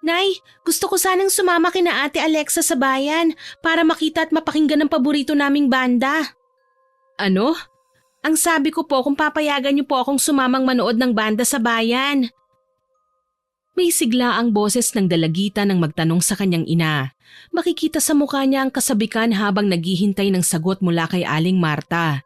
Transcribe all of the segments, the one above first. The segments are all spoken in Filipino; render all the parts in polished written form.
Nay, gusto ko sanang sumama kina Ate Alexa sa bayan para makita at mapakinggan ang paborito naming banda. Ano? Ang sabi ko po kung papayagan niyo po akong sumamang manood ng banda sa bayan. May sigla ang boses ng dalagita nang magtanong sa kanyang ina. Makikita sa mukha niya ang kasabikan habang naghihintay ng sagot mula kay Aling Marta.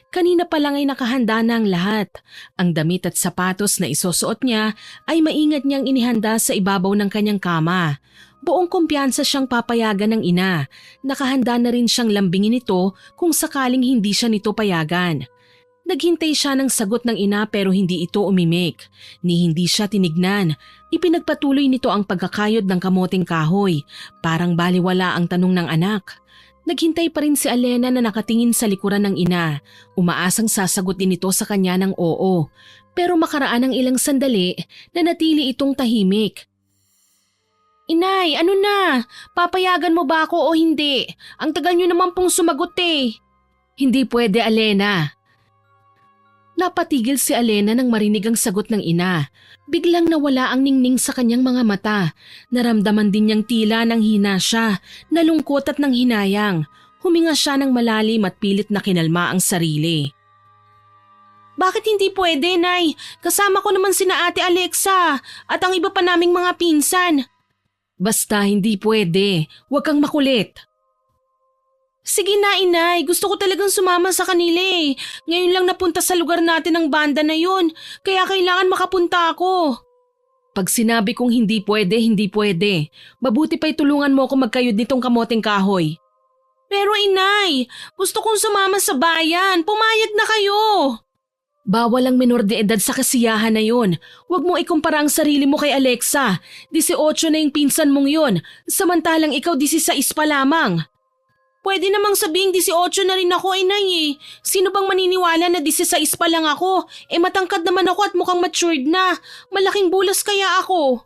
Kanina pa lang ay nakahanda na ang lahat. Ang damit at sapatos na isusuot niya ay maingat niyang inihanda sa ibabaw ng kanyang kama. Buong kumpiyansa siyang papayagan ng ina. Nakahanda na rin siyang lambingin ito kung sakaling hindi siya nito payagan. Naghintay siya ng sagot ng ina pero hindi ito umimik. Ni hindi siya tinignan. Ipinagpatuloy nito ang pagkakayod ng kamoting kahoy. Parang baliwala ang tanong ng anak. Naghintay pa rin si Alena na nakatingin sa likuran ng ina. Umaasang sasagot din ito sa kanya ng oo. Pero makaraan ng ilang sandali, nanatili itong tahimik. Inay, ano na? Papayagan mo ba ako o hindi? Ang tagal niyo naman pong sumagot eh. Hindi pwede, Alena. Napatigil si Alena nang marinig ang sagot ng ina. Biglang nawala ang ningning sa kanyang mga mata. Naramdaman din niyang tila nang hina siya, nalungkot at nang hinayang. Huminga siya ng malalim at pilit na kinalma ang sarili. Bakit hindi pwede, Nay? Kasama ko naman sina Ate Alexa at ang iba pa naming mga pinsan. Basta hindi pwede. Huwag kang makulit. Sige na, Inay. Gusto ko talagang sumama sa kanila eh. Ngayon lang napunta sa lugar natin ang banda na yun. Kaya kailangan makapunta ako. Pag sinabi kong hindi pwede, hindi pwede. Mabuti pa'y tulungan mo ako magkayod nitong kamoting kahoy. Pero Inay, gusto kong sumama sa bayan. Pumayag na kayo. Bawal ang menor de edad sa kasiyahan na yun. Huwag mo ikumpara ang sarili mo kay Alexa. 18 na yung pinsan mong yun. Samantalang ikaw 16 pa lamang. Pwede namang sabihing 18 na rin ako, Inay eh. Sino bang maniniwala na 16 pa lang ako? Matangkad naman ako at mukhang matured na. Malaking bulas kaya ako.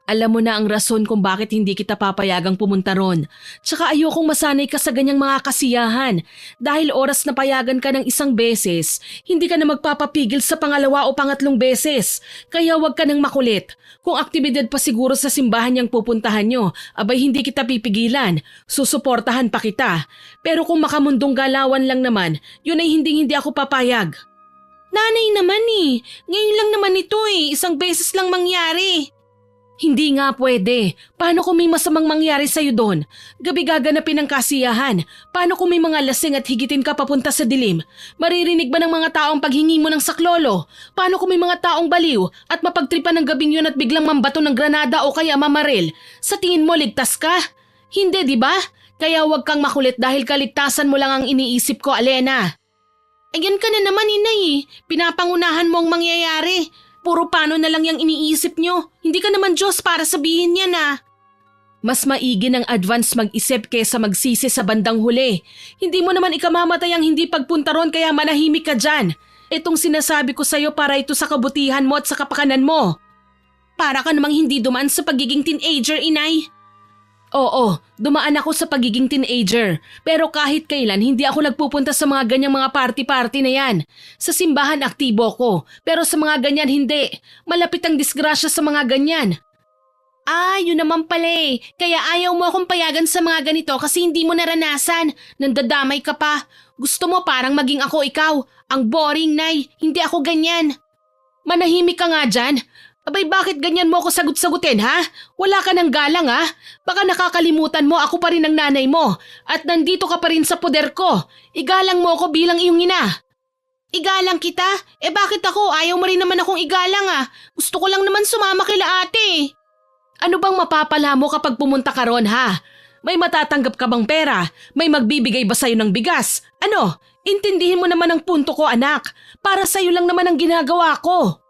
Alam mo na ang rason kung bakit hindi kita papayagang pumunta ron. Tsaka ayokong masanay ka sa ganyang mga kasiyahan. Dahil oras na payagan ka ng isang beses, hindi ka na magpapapigil sa pangalawa o pangatlong beses. Kaya wag ka nang makulit. Kung aktibidad pa siguro sa simbahan niyang pupuntahan nyo, abay hindi kita pipigilan. Susuportahan pa kita. Pero kung makamundong galawan lang naman, yun ay hindi ako papayag. Nanay naman eh. Ngayon lang naman ito eh. Isang beses lang mangyari. Hindi nga pwede. Paano kung may masamang mangyari sa'yo doon? Gabi gaganapin ang kasiyahan. Paano kung may mga lasing at higitin ka papunta sa dilim? Maririnig ba ng mga taong paghingi mo ng saklolo? Paano kung may mga taong baliw at mapagtripan ng gabing yun at biglang mambato ng granada o kaya mamaril? Sa tingin mo ligtas ka? Hindi, di ba? Kaya huwag kang makulit dahil kaligtasan mo lang ang iniisip ko, Alena. Ayan ka na naman, Inay. Pinapangunahan mo ang mangyayari. Puro paano na lang yung iniisip nyo. Hindi ka naman Diyos para sabihin yan ah. Mas maigi ng advance mag-isip kesa magsisi sa bandang huli. Hindi mo naman ikamamatay ang hindi pagpunta ron kaya manahimik ka dyan. Itong sinasabi ko sa'yo para ito sa kabutihan mo at sa kapakanan mo. Para ka namang hindi dumaan sa pagiging teenager, Inay. Oo, dumaan ako sa pagiging teenager. Pero kahit kailan hindi ako nagpupunta sa mga ganyang mga party-party na yan. Sa simbahan aktibo ko, pero sa mga ganyan hindi. Malapit ang disgrasya sa mga ganyan. Ah, yun naman pala eh. Kaya ayaw mo akong payagan sa mga ganito kasi hindi mo naranasan. Nandadamay ka pa. Gusto mo parang maging ako ikaw. Ang boring, Nay. Hindi ako ganyan. Manahimik ka nga dyan. Abay bakit ganyan mo ako sagot-sagutin ha? Wala ka ng galang ha? Baka nakakalimutan mo ako pa rin ang nanay mo at nandito ka pa rin sa poder ko. Igalang mo ako bilang iyong ina. Igalang kita? Bakit ako? Ayaw mo rin naman akong igalang ah. Gusto ko lang naman sumama kila ate. Ano bang mapapala mo kapag pumunta ka ron ha? May matatanggap ka bang pera? May magbibigay ba sa'yo ng bigas? Ano? Intindihin mo naman ang punto ko anak. Para sa'yo lang naman ang ginagawa ko.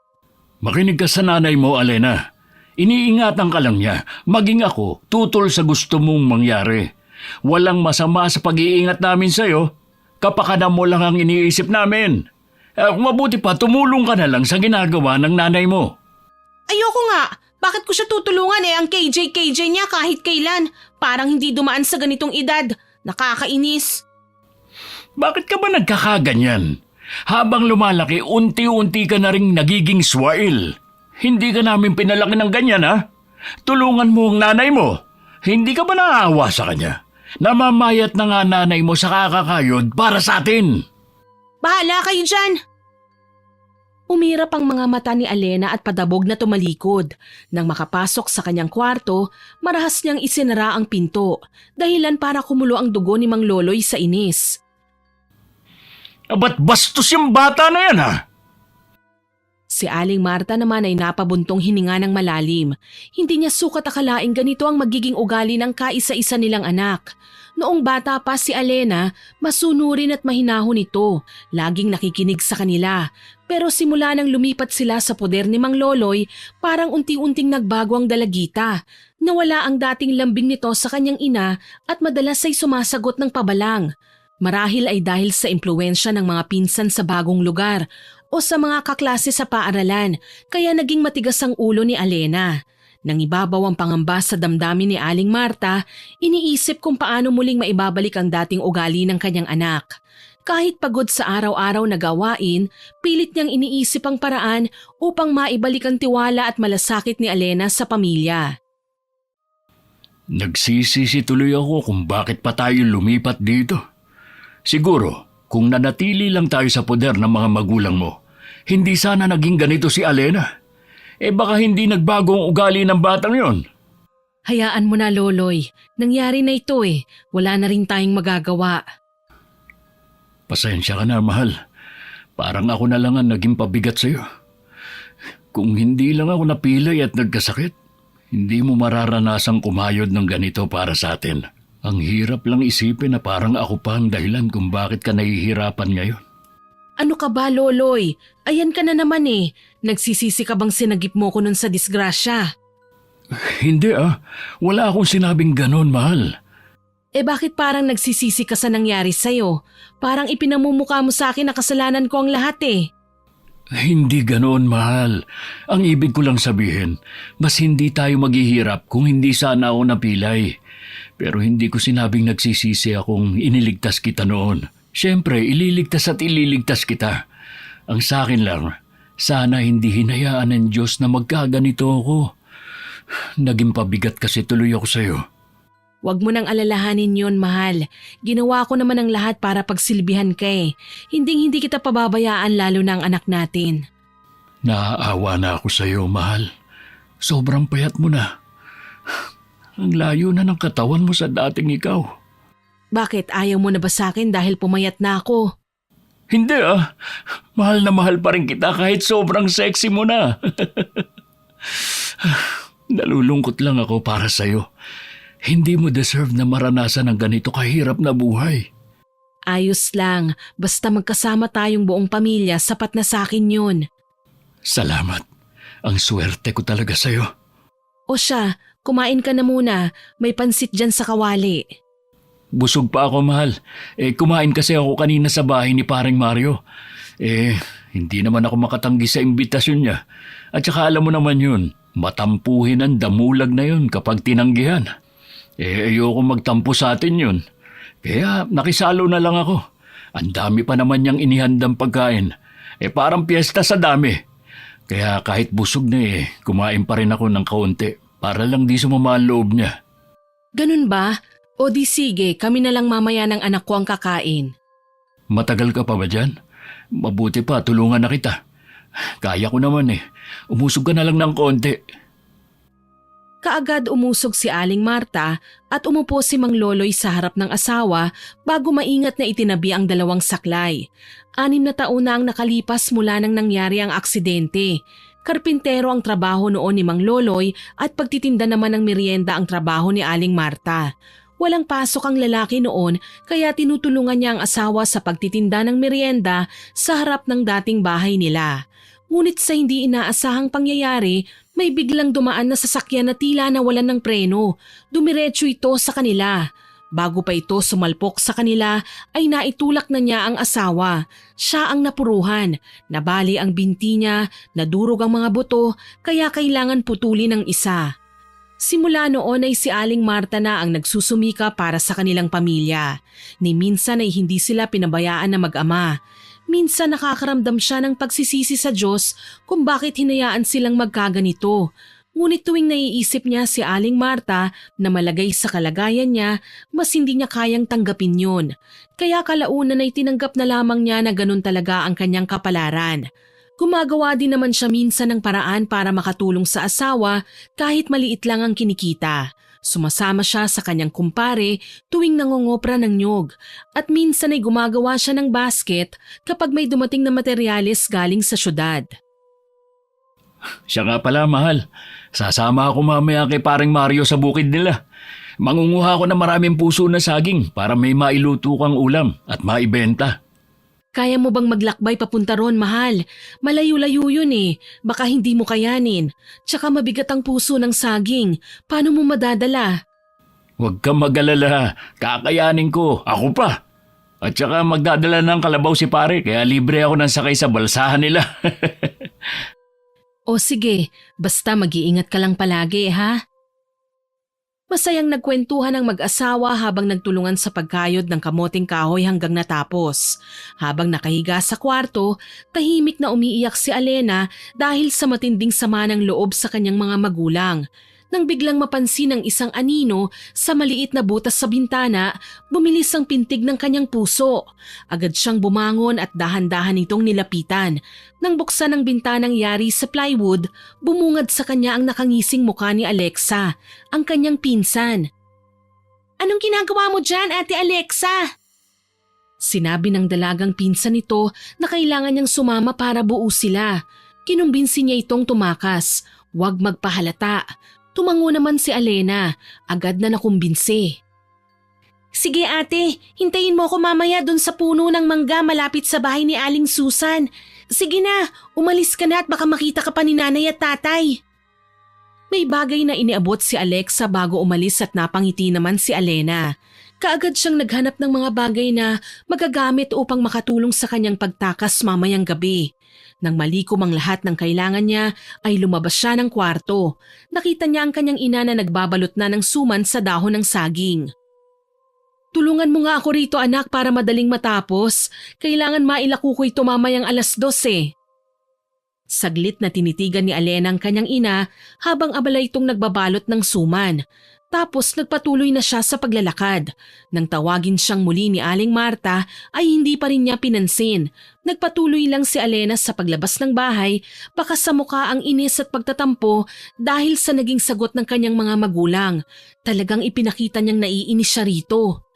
Makinig ka sa nanay mo, Alena. Iniingatan ka lang niya. Maging ako, tutol sa gusto mong mangyari. Walang masama sa pag-iingat namin sa'yo. Kapakanan mo lang ang iniisip namin. Mabuti pa, tumulong ka na lang sa ginagawa ng nanay mo. Ayoko nga. Bakit ko siya tutulungan ang KJ-KJ niya kahit kailan? Parang hindi dumaan sa ganitong edad. Nakakainis. Bakit ka ba nagkakaganyan? Habang lumalaki, unti-unti ka na ring nagiging swail. Hindi ka namin pinalaki ng ganyan ha? Tulungan mo ang nanay mo. Hindi ka ba naaawa sa kanya? Namamayat na nga nanay mo sa kakakayod para sa atin. Bahala kayo dyan! Umirap ang mga mata ni Alena at padabog na tumalikod. Nang makapasok sa kanyang kwarto, marahas niyang isinara ang pinto, dahilan para kumulo ang dugo ni Mang Loloy sa inis. Ba't bastos yung bata na yan ha? Si Aling Marta naman ay napabuntong hininga ng malalim. Hindi niya sukat akalaing ganito ang magiging ugali ng kaisa-isa nilang anak. Noong bata pa si Alena, masunurin at mahinahon ito. Laging nakikinig sa kanila. Pero simula nang lumipat sila sa poder ni Mang Loloy, parang unti-unting nagbago ang dalagita. Nawala ang dating lambing nito sa kanyang ina at madalas ay sumasagot ng pabalang. Marahil ay dahil sa impluwensya ng mga pinsan sa bagong lugar o sa mga kaklase sa paaralan, kaya naging matigas ang ulo ni Alena. Nang ibabaw ang pangamba sa damdamin ni Aling Marta, iniisip kung paano muling maibabalik ang dating ugali ng kanyang anak. Kahit pagod sa araw-araw na gawain, pilit niyang iniisip ang paraan upang maibalik ang tiwala at malasakit ni Alena sa pamilya. Nagsisisi tuloy ako kung bakit pa tayo lumipat dito. Siguro, kung nanatili lang tayo sa poder ng mga magulang mo, hindi sana naging ganito si Alena. Baka hindi nagbago ang ugali ng batang yon. Hayaan mo na, Loloy. Nangyari na ito eh. Wala na rin tayong magagawa. Pasensya ka na, mahal. Parang ako na lang ang naging pabigat sa'yo. Kung hindi lang ako napilay at nagkasakit, hindi mo mararanasang kumayod ng ganito para sa atin. Ang hirap lang isipin na parang ako pa ang dahilan kung bakit ka nahihirapan ngayon. Ano ka ba, Loloy? Ayan ka na naman eh. Nagsisisi ka bang sinagip mo ko nun sa disgrasya? Hindi wala akong sinabing ganon, mahal. Bakit parang nagsisisi ka sa nangyari sa'yo? Parang ipinamumukha mo sa akin na kasalanan ko ang lahat eh. Hindi ganoon, mahal. Ang ibig ko lang sabihin, mas hindi tayo maghihirap kung hindi sana ako napilay. Pero hindi ko sinabing nagsisisi akong iniligtas kita noon. Siyempre, ililigtas at ililigtas kita. Ang sa akin lang, sana hindi hinayaan ng Diyos na magkaganito ako. Naging pabigat kasi tuloy ako sa'yo. Huwag mo nang alalahanin yon, mahal. Ginawa ko naman ang lahat para pagsilbihan ka eh. Hindi kita pababayaan lalo na ang anak natin. Naaawa na ako sa'yo, mahal. Sobrang payat mo na. Ang layo na ng katawan mo sa dating ikaw. Bakit ayaw mo na ba sa akin dahil pumayat na ako? Hindi Mahal na mahal pa rin kita kahit sobrang sexy mo na. Nalulungkot lang ako para sa'yo. Hindi mo deserve na maranasan ang ganito kahirap na buhay. Ayos lang. Basta magkasama tayong buong pamilya, sapat na sa akin yun. Salamat. Ang swerte ko talaga sa'yo. O siya, kumain ka na muna. May pansit dyan sa kawali. Busog pa ako, mahal. Kumain kasi ako kanina sa bahay ni paring Mario. Hindi naman ako makatanggi sa imbitasyon niya. At saka alam mo naman yun, matampuhin ang damulag na yun kapag tinanggihan. Ayoko magtampo sa atin yun. Kaya nakisalo na lang ako. Ang dami pa naman niyang inihandang pagkain. Parang piyesta sa dami. Kaya kahit busog na kumain pa rin ako ng kaunti para lang di sumama ang loob niya. Ganun ba? O di sige, kami na lang mamaya ng anak ko ang kakain. Matagal ka pa ba dyan? Mabuti pa, tulungan na kita. Kaya ko naman Umusog ka na lang ng konti. Kaagad umusog si Aling Marta at umupo si Mang Loloy sa harap ng asawa bago maingat na itinabi ang dalawang saklay. 6 na taon na ang nakalipas mula nang nangyari ang aksidente. Karpintero ang trabaho noon ni Mang Loloy at pagtitinda naman ng merienda ang trabaho ni Aling Marta. Walang pasok ang lalaki noon kaya tinutulungan niya ang asawa sa pagtitinda ng merienda sa harap ng dating bahay nila. Ngunit sa hindi inaasahang pangyayari, may biglang dumaan na sasakyan na tila nawalan ng preno. Dumiretso ito sa kanila. Bago pa ito sumalpok sa kanila ay naitulak na niya ang asawa. Siya ang napuruhan. Nabali ang binti niya, nadurog ang mga buto kaya kailangan putulin ng isa. Simula noon ay si Aling Marta na ang nagsusumika para sa kanilang pamilya. Ni minsan ay hindi sila pinabayaan na mag-ama. Minsan nakakaramdam siya ng pagsisisi sa Diyos kung bakit hinayaan silang magkaganito. Ngunit tuwing naiisip niya si Aling Marta na malagay sa kalagayan niya, mas hindi niya kayang tanggapin yun. Kaya kalaunan ay tinanggap na lamang niya na ganun talaga ang kanyang kapalaran. Gumagawa din naman siya minsan ng paraan para makatulong sa asawa kahit maliit lang ang kinikita. Sumasama siya sa kanyang kumpare tuwing nangongopra ng nyog at minsan ay gumagawa siya ng basket kapag may dumating na materyales galing sa syudad. Siya nga pala, mahal. Sasama ako mamaya kay paring Mario sa bukid nila. Mangunguha ako ng maraming puso na saging para may mailuto kang ulam at maibenta. Kaya mo bang maglakbay papunta ron, mahal? Malayo-layo yun eh. Baka hindi mo kayanin. Tsaka mabigat ang puso ng saging. Paano mo madadala? Huwag kang mag-alala. Kakayanin ko. Ako pa. At saka magdadala ng kalabaw si pare kaya libre ako ng sakay sa balsahan nila. O sige, basta mag-iingat ka lang palagi ha? Masayang nagkwentuhan ang mag-asawa habang nagtulungan sa pagkayod ng kamoting kahoy hanggang natapos. Habang nakahiga sa kwarto, tahimik na umiiyak si Alena dahil sa matinding sama ng loob sa kanyang mga magulang. Nang biglang mapansin ng isang anino sa maliit na butas sa bintana, bumilis ang pintig ng kanyang puso. Agad siyang bumangon at dahan-dahan itong nilapitan. Nang buksan ang bintanang yari sa plywood, bumungad sa kanya ang nakangising mukha ni Alexa, ang kanyang pinsan. "Anong ginagawa mo dyan, Ate Alexa?" Sinabi ng dalagang pinsan nito na kailangan niyang sumama para buo sila. Kinumbinsi niya itong tumakas, huwag magpahalata. Tumango naman si Alena, agad na nakumbinsi. "Sige ate, hintayin mo ako mamaya dun sa puno ng mangga malapit sa bahay ni Aling Susan. Sige na, umalis ka na at baka makita ka pa ni nanay at tatay." May bagay na iniabot si Alexa bago umalis at napangiti naman si Alena. Kaagad siyang naghanap ng mga bagay na magagamit upang makatulong sa kanyang pagtakas mamayang gabi. Nang malikom ang lahat ng kailangan niya ay lumabas siya ng kwarto. Nakita niya ang kanyang ina na nagbabalot na ng suman sa dahon ng saging. "Tulungan mo nga ako rito anak para madaling matapos. Kailangan mailako ko ito mamayang 2:00 eh." Saglit na tinitigan ni Alena ang kanyang ina habang abala itong nagbabalot ng suman. Tapos nagpatuloy na siya sa paglalakad. Nang tawagin siyang muli ni Aling Marta ay hindi pa rin niya pinansin. Nagpatuloy lang si Alena sa paglabas ng bahay, baka sa mukha ang inis at pagtatampo dahil sa naging sagot ng kanyang mga magulang. Talagang ipinakita niyang naiinis siya rito.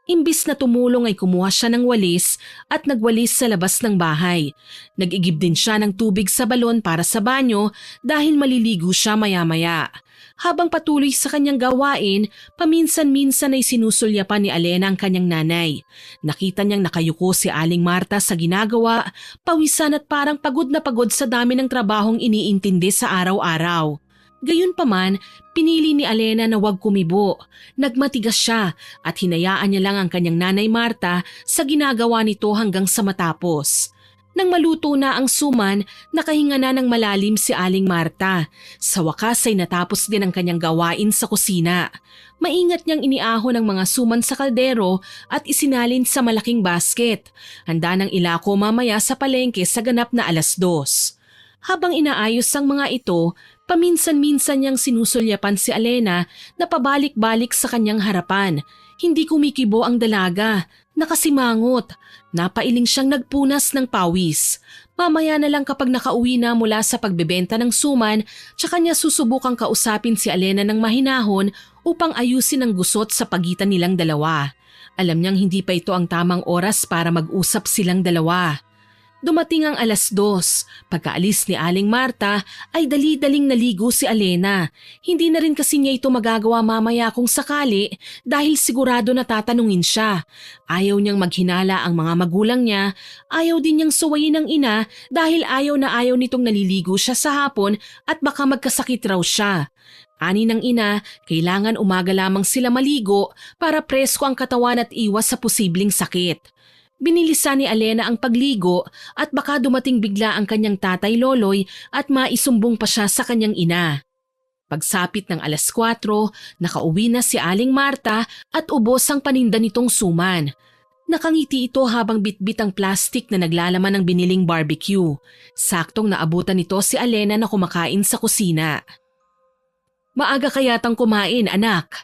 Imbis na tumulong ay kumuha siya ng walis at nagwalis sa labas ng bahay. Nag-igib din siya ng tubig sa balon para sa banyo dahil maliligo siya maya-maya. Habang patuloy sa kanyang gawain, paminsan-minsan ay sinusulyapan ni Alena ang kanyang nanay. Nakita niyang nakayuko si Aling Marta sa ginagawa, pawisan at parang pagod na pagod sa dami ng trabahong iniintindi sa araw-araw. Gayunpaman, pinili ni Alena na huwag kumibo. Nagmatigas siya at hinayaan niya lang ang kanyang nanay Marta sa ginagawa nito hanggang sa matapos. Nang maluto na ang suman, nakahinga na ng malalim si Aling Marta. Sa wakas ay natapos din ang kanyang gawain sa kusina. Maingat niyang iniahon ang mga suman sa kaldero at isinalin sa malaking basket. Handa nang ilako mamaya sa palengke sa ganap na 2:00. Habang inaayos ang mga ito, paminsan-minsan niyang sinusulyapan si Alena na pabalik-balik sa kanyang harapan. Hindi kumikibo ang dalaga. Nakasimangot. Napailing siyang nagpunas ng pawis. Mamaya na lang kapag nakauwi na mula sa pagbebenta ng suman, tsaka niya susubukang kausapin si Alena ng mahinahon upang ayusin ang gusot sa pagitan nilang dalawa. Alam niyang hindi pa ito ang tamang oras para mag-usap silang dalawa. Dumating ang 2:00. Pagkaalis ni Aling Marta ay dali-daling naligo si Alena. Hindi na rin kasi niya ito magagawa mamaya kung sakali dahil sigurado na tatanungin siya. Ayaw niyang maghinala ang mga magulang niya, ayaw din niyang suwayin ng ina dahil ayaw na ayaw nitong naliligo siya sa hapon at baka magkasakit raw siya. Ani ng ina, kailangan umaga lamang sila maligo para presko ang katawan at iwas sa posibleng sakit. Binilisan ni Alena ang pagligo at baka dumating bigla ang kanyang tatay Loloy at maisumbong pa siya sa kanyang ina. Pagsapit ng 4:00, nakauwi na si Aling Marta at ubos ang paninda nitong suman. Nakangiti ito habang bitbit ang plastik na naglalaman ng biniling barbecue. Saktong naabutan nito si Alena na kumakain sa kusina. Maaga kayatang kumain, anak.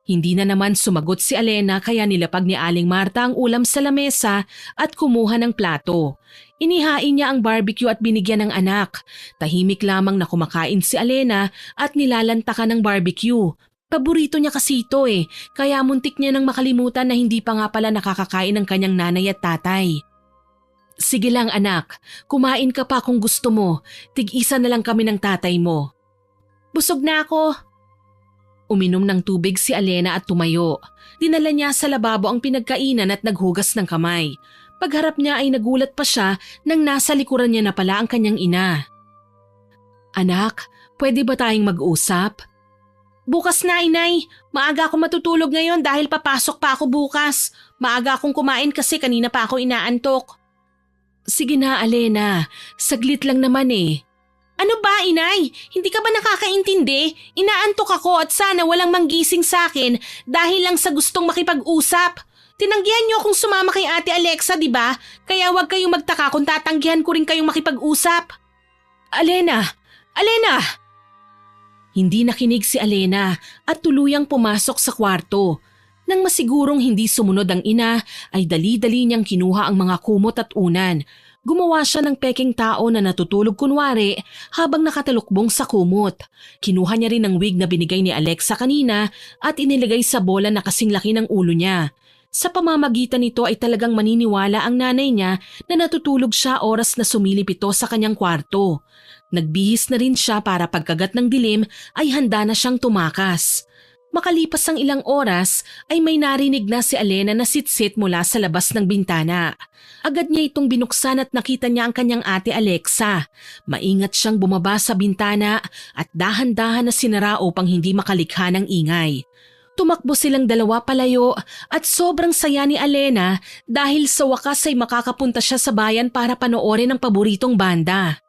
Hindi na naman sumagot si Alena kaya nilapag ni Aling Marta ang ulam sa lamesa at kumuha ng plato. Inihain niya ang barbecue at binigyan ng anak. Tahimik lamang na kumakain si Alena at nilalantakan ng barbecue. Paborito niya kasi ito kaya muntik niya nang makalimutan na hindi pa nga pala nakakakain ng kanyang nanay at tatay. Sige lang anak, kumain ka pa kung gusto mo. Tig-isa na lang kami ng tatay mo. Busog na ako. Uminom ng tubig si Alena at tumayo. Dinala niya sa lababo ang pinagkainan at naghugas ng kamay. Pagharap niya ay nagulat pa siya nang nasa likuran niya na pala ang kanyang ina. Anak, pwede ba tayong mag-usap? Bukas na, inay. Maaga ako matutulog ngayon dahil papasok pa ako bukas. Maaga akong kumain kasi kanina pa ako inaantok. Sige na, Alena. Saglit lang naman Ano ba, inay? Hindi ka ba nakakaintindi? Inaantok ako at sana walang manggising sa akin dahil lang sa gustong makipag-usap. Tinanggihan niyo akong sumama kay Ate Alexa, di ba? Kaya huwag kayong magtaka kung tatanggihan ko rin kayong makipag-usap. Alena! Alena! Hindi nakinig si Alena at tuluyang pumasok sa kwarto. Nang masigurong hindi sumunod ang ina, ay dali-dali niyang kinuha ang mga kumot at unan. Gumawa siya ng peking tao na natutulog kunwari habang nakatalukbong sa kumot. Kinuha niya rin ang wig na binigay ni Alexa kanina at inilagay sa bola na kasing laki ng ulo niya. Sa pamamagitan nito ay talagang maniniwala ang nanay niya na natutulog siya oras na sumilip ito sa kanyang kwarto. Nagbihis na rin siya para pagkagat ng dilim ay handa na siyang tumakas. Makalipas ang ilang oras ay may narinig na si Alena na sitsit mula sa labas ng bintana. Agad niya itong binuksan at nakita niya ang kanyang ate Alexa. Maingat siyang bumaba sa bintana at dahan-dahan na sinara upang hindi makalikha ng ingay. Tumakbo silang dalawa palayo at sobrang saya ni Alena dahil sa wakas ay makakapunta siya sa bayan para panoorin ang paboritong banda.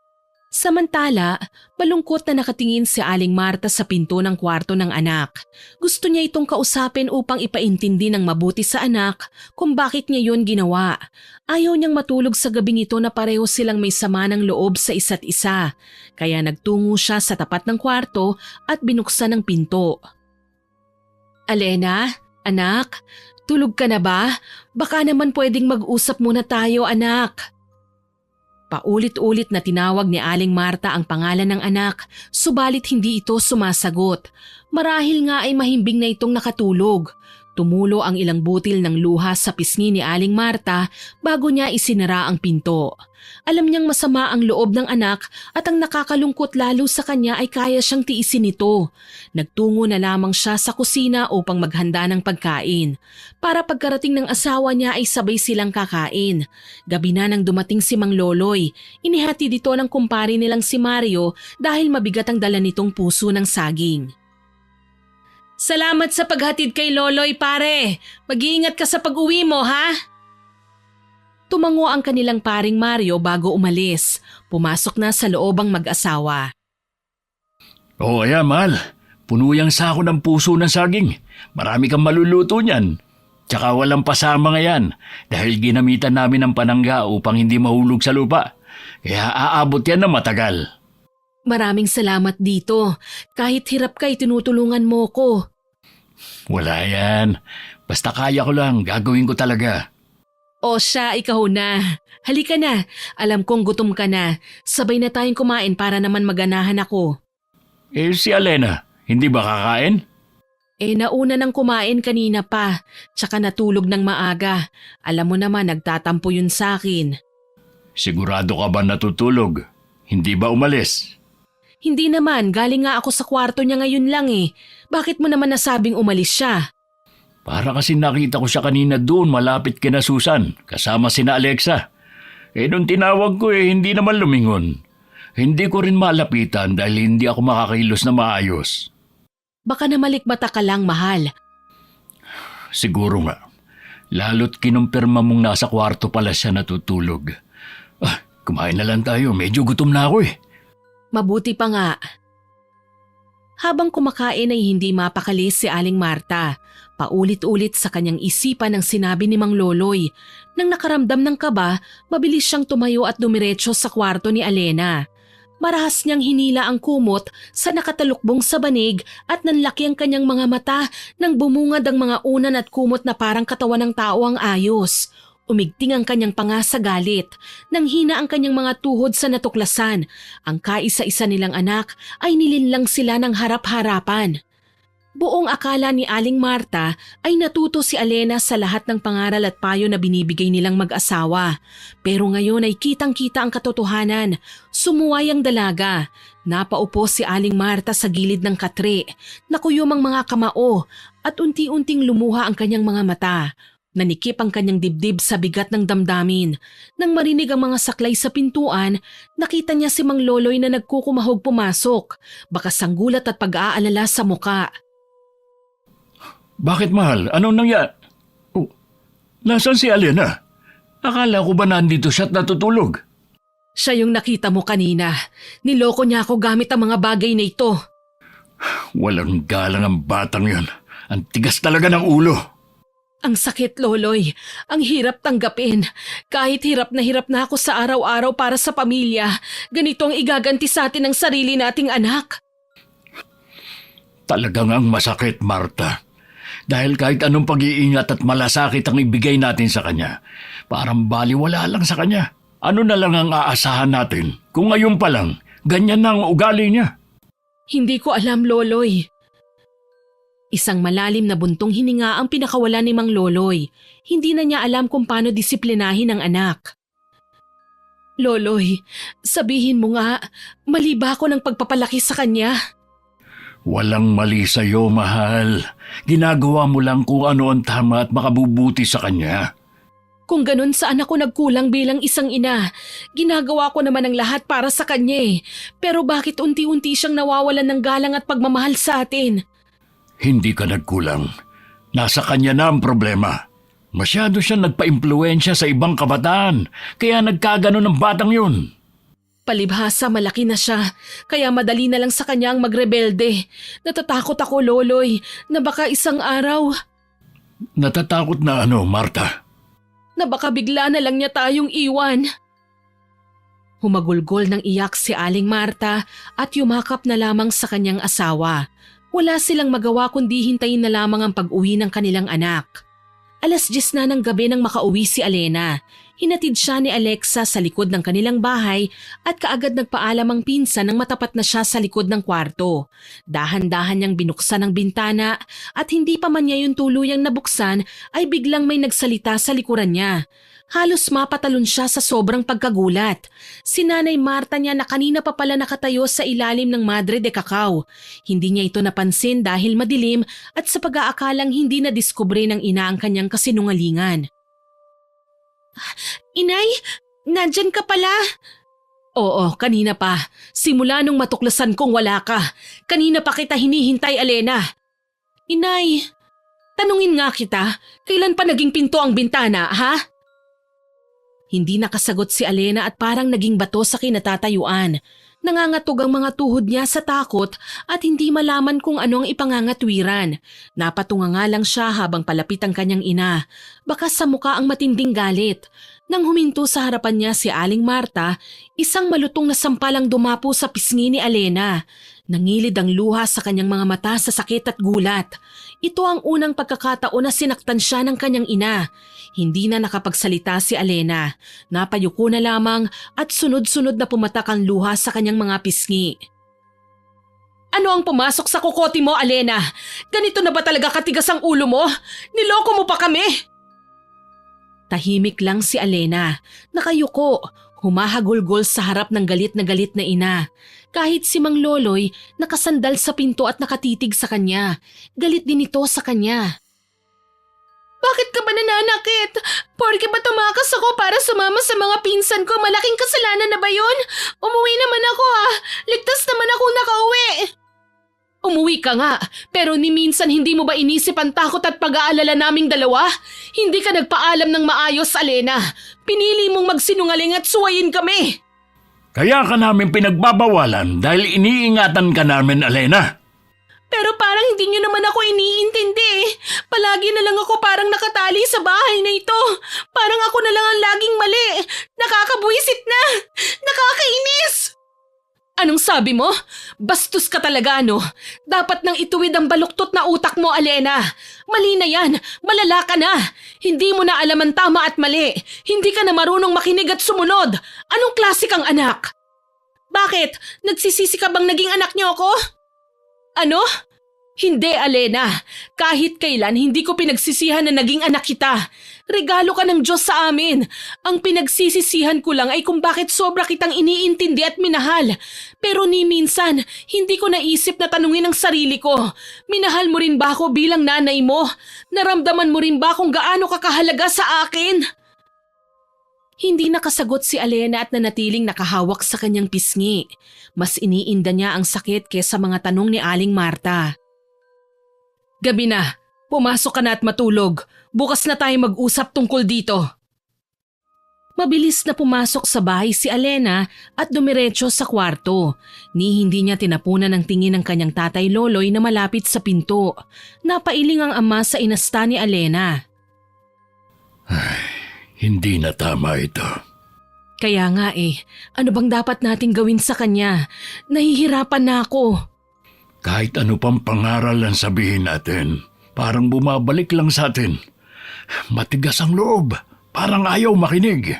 Samantala, malungkot na nakatingin si Aling Marta sa pinto ng kwarto ng anak. Gusto niya itong kausapin upang ipaintindi ng mabuti sa anak kung bakit niya yun ginawa. Ayaw niyang matulog sa gabing ito na pareho silang may sama ng loob sa isa't isa. Kaya nagtungo siya sa tapat ng kwarto at binuksan ang pinto. Alena, anak, tulog ka na ba? Baka naman pwedeng mag-usap muna tayo, anak. Paulit-ulit na tinawag ni Aling Marta ang pangalan ng anak, subalit hindi ito sumasagot. Marahil nga ay mahimbing na itong nakatulog. Tumulo ang ilang butil ng luha sa pisngi ni Aling Marta bago niya isinara ang pinto. Alam niyang masama ang loob ng anak at ang nakakalungkot lalo sa kanya ay kaya siyang tiisin ito. Nagtungo na lamang siya sa kusina upang maghanda ng pagkain. Para pagkarating ng asawa niya ay sabay silang kakain. Gabi na nang dumating si Mang Loloy. Inihati dito ng kumpare nilang si Mario dahil mabigat ang dala nitong puso ng saging. Salamat sa paghatid kay Loloy, pare. Mag-iingat ka sa pag-uwi mo, ha? Tumango ang kanilang paring Mario bago umalis. Pumasok na sa loob ang mag-asawa. Ayan, mahal. Puno yang sako ng puso ng saging. Marami kang maluluto niyan. Tsaka walang pasama ngayon dahil ginamitan namin ng panangga upang hindi mahulog sa lupa. Kaya aabot yan na matagal. Maraming salamat dito. Kahit hirap ka, tinutulungan mo ko. Wala yan. Basta kaya ko lang, gagawin ko talaga. O siya, ikaw na. Halika na. Alam kong gutom ka na. Sabay na tayong kumain para naman maganahan ako. Si Alena, hindi ba kakain? Nauna nang kumain kanina pa. Tsaka natulog ng maaga. Alam mo naman, nagtatampo yun sa akin. Sigurado ka ba natutulog? Hindi ba umalis? Hindi naman, galing nga ako sa kwarto niya ngayon lang Bakit mo naman nasabing umalis siya? Para kasi nakita ko siya kanina doon malapit kina Susan, kasama sina Alexa. Nung tinawag ko hindi naman lumingon. Hindi ko rin malapitan dahil hindi ako makakilos na maayos. Baka namalikmata ka lang, mahal. Siguro nga. Lalo't kinumpirma mong nasa kwarto pala siya natutulog. Kumain na lang tayo, medyo gutom na ako Mabuti pa nga. Habang kumakain ay hindi mapakali si Aling Marta. Paulit-ulit sa kanyang isipan ang sinabi ni Mang Loloy. Nang nakaramdam ng kaba, mabilis siyang tumayo at dumiretso sa kwarto ni Alena. Marahas niyang hinila ang kumot sa nakatalukbong sa banig at nanlaki ang kanyang mga mata nang bumungad ang mga unan at kumot na parang katawan ng tao ang ayos. Umigting ang kanyang panga sa galit. Nang hina ang kanyang mga tuhod sa natuklasan, ang kaisa-isa nilang anak ay nilinlang sila ng harap-harapan. Buong akala ni Aling Marta ay natuto si Alena sa lahat ng pangaral at payo na binibigay nilang mag-asawa. Pero ngayon ay kitang-kita ang katotohanan. Sumuway ang dalaga. Napaupo si Aling Marta sa gilid ng katre. Nakuyom ang mga kamao at unti-unting lumuha ang kanyang mga mata. Nanikip ang kanyang dibdib sa bigat ng damdamin. Nang marinig ang mga saklay sa pintuan, nakita niya si Mang Loloy na nagkukumahog pumasok. Bakas ang gulat at pag-aalala sa muka. Bakit, mahal? Anong nangyari? Oh, nasaan si Alena? Akala ko ba nandito siya at natutulog? Siya yung nakita mo kanina. Niloko niya ako gamit ang mga bagay na ito. Walang galang ang batang yon. Ang tigas talaga ng ulo. Ang sakit, Loloy. Ang hirap tanggapin. Kahit hirap na ako sa araw-araw para sa pamilya, ganito ang igaganti sa atin ng sarili nating anak. Talagang ang masakit, Marta. Dahil kahit anong pag-iingat at malasakit ang ibigay natin sa kanya, parang baliwala lang sa kanya. Ano na lang ang aasahan natin kung ngayon pa lang, ganyan na ang ugali niya? Hindi ko alam, Loloy. Isang malalim na buntong hininga ang pinakawalan ni Mang Loloy. Hindi na niya alam kung paano disiplinahin ang anak. Loloy, sabihin mo nga, mali ba ako ng pagpapalaki sa kanya? Walang mali sa'yo, mahal. Ginagawa mo lang kung ano ang tama at makabubuti sa kanya. Kung ganun, saan ako nagkulang bilang isang ina? Ginagawa ko naman ang lahat para sa kanya eh. Pero bakit unti-unti siyang nawawalan ng galang at pagmamahal sa atin? Hindi ka nagkulang. Nasa kanya na ang problema. Masyado siya nagpa-impluensya sa ibang kabataan, kaya nagkaganon ang batang yun. Palibhasa malaki na siya, kaya madali na lang sa kanya ang magrebelde. Natatakot ako, Loloy, na baka isang araw, Natatakot na ano, Marta? na baka bigla na lang niya tayong iwan. Humagulgol ng iyak si Aling Marta at yumakap na lamang sa kanyang asawa. Wala silang magawa kundi hintayin na lamang ang pag-uwi ng kanilang anak. 10:00 na ng gabi nang makauwi si Alena. Hinatid siya ni Alexa sa likod ng kanilang bahay at kaagad nagpaalam ang pinsan nang matapat na siya sa likod ng kwarto. Dahan-dahan niyang binuksan ang bintana at hindi pa man niya yung tuluyang nabuksan ay biglang may nagsalita sa likuran niya. Halos mapatalon siya sa sobrang pagkagulat. Si Nanay Marta niya na kanina pa pala nakatayo sa ilalim ng Madre de Cacao. Hindi niya ito napansin dahil madilim at sa pag-aakalang hindi na diskubre ng ina ang kanyang kasinungalingan. Inay, nandyan ka pala? Oo, kanina pa. Simula nung matuklasan kong wala ka. Kanina pa kita hinihintay, Alena. Inay, tanungin nga kita, kailan pa naging pinto ang bintana, ha? Hindi nakasagot si Alena at parang naging bato sa kinatatayuan. Nangangatog ang mga tuhod niya sa takot at hindi malaman kung ano ang ipangangatwiran. Napatunga nga lang siya habang palapit ang kanyang ina. Baka sa muka ang matinding galit. Nang huminto sa harapan niya si Aling Marta, isang malutong na sampalang dumapo sa pisngi ni Alena. Nangilid ang luha sa kanyang mga mata sa sakit at gulat. Ito ang unang pagkakataon na sinaktan siya ng kanyang ina. Hindi na nakapagsalita si Alena. Napayuko na lamang at sunod-sunod na pumatak ang luha sa kanyang mga pisngi. Ano ang pumasok sa kukote mo, Alena? Ganito na ba talaga katigas ang ulo mo? Niloko mo pa kami! Tahimik lang si Alena. Nakayuko, humahagulgol sa harap ng galit na ina. Kahit si Mang Loloy nakasandal sa pinto at nakatitig sa kanya. Galit din ito sa kanya. Bakit ka ba nananakit? Porke ba tumakas ako para sumama sa mga pinsan ko? Malaking kasalanan na ba yun? Umuwi naman ako Ligtas naman ako nakauwi. Umuwi ka nga, pero ni minsan hindi mo ba inisip ang takot at pag-aalala naming dalawa? Hindi ka nagpaalam ng maayos, Alena. Pinili mong magsinungaling at suwayin kami. Kaya ka namin pinagbabawalan dahil iniingatan ka namin, Alena. Pero parang hindi niyo naman ako iniintindi. Palagi na lang ako parang nakatali sa bahay na ito. Parang ako na lang ang laging mali. Nakakabuisit na. Nakakainis. Anong sabi mo? Bastos ka talaga, no? Dapat nang ituwid ang baluktot na utak mo, Alena. Mali na yan. Malala ka na. Hindi mo na alam ang tama at mali. Hindi ka na marunong makinig at sumunod. Anong klase kang anak? Bakit? Nagsisisi ka bang naging anak niyo ako? Ano? Hindi, Alena. Kahit kailan, hindi ko pinagsisihan na naging anak kita. Regalo ka ng Diyos sa amin. Ang pinagsisisihan ko lang ay kung bakit sobra kitang iniintindi at minahal. Pero ni minsan, hindi ko naisip na tanungin ang sarili ko. Minahal mo rin ba ako bilang nanay mo? Naramdaman mo rin ba kung gaano ka kahalaga sa akin? Hindi nakasagot si Alena at nanatiling nakahawak sa kanyang pisngi. Mas iniinda niya ang sakit kesa mga tanong ni Aling Marta. Gabi na. Pumasok ka na at matulog. Bukas na tayo mag-usap tungkol dito. Mabilis na pumasok sa bahay si Alena at dumiretso sa kwarto. Ni hindi niya tinapunan ang tingin ng kanyang tatay Loloy na malapit sa pinto. Napailing ang ama sa inasta ni Alena. Hindi na tama ito. Kaya nga ano bang dapat nating gawin sa kanya? Nahihirapan na ako. Kahit ano pang pangaral ang sabihin natin, parang bumabalik lang sa atin. Matigas ang loob, parang ayaw makinig.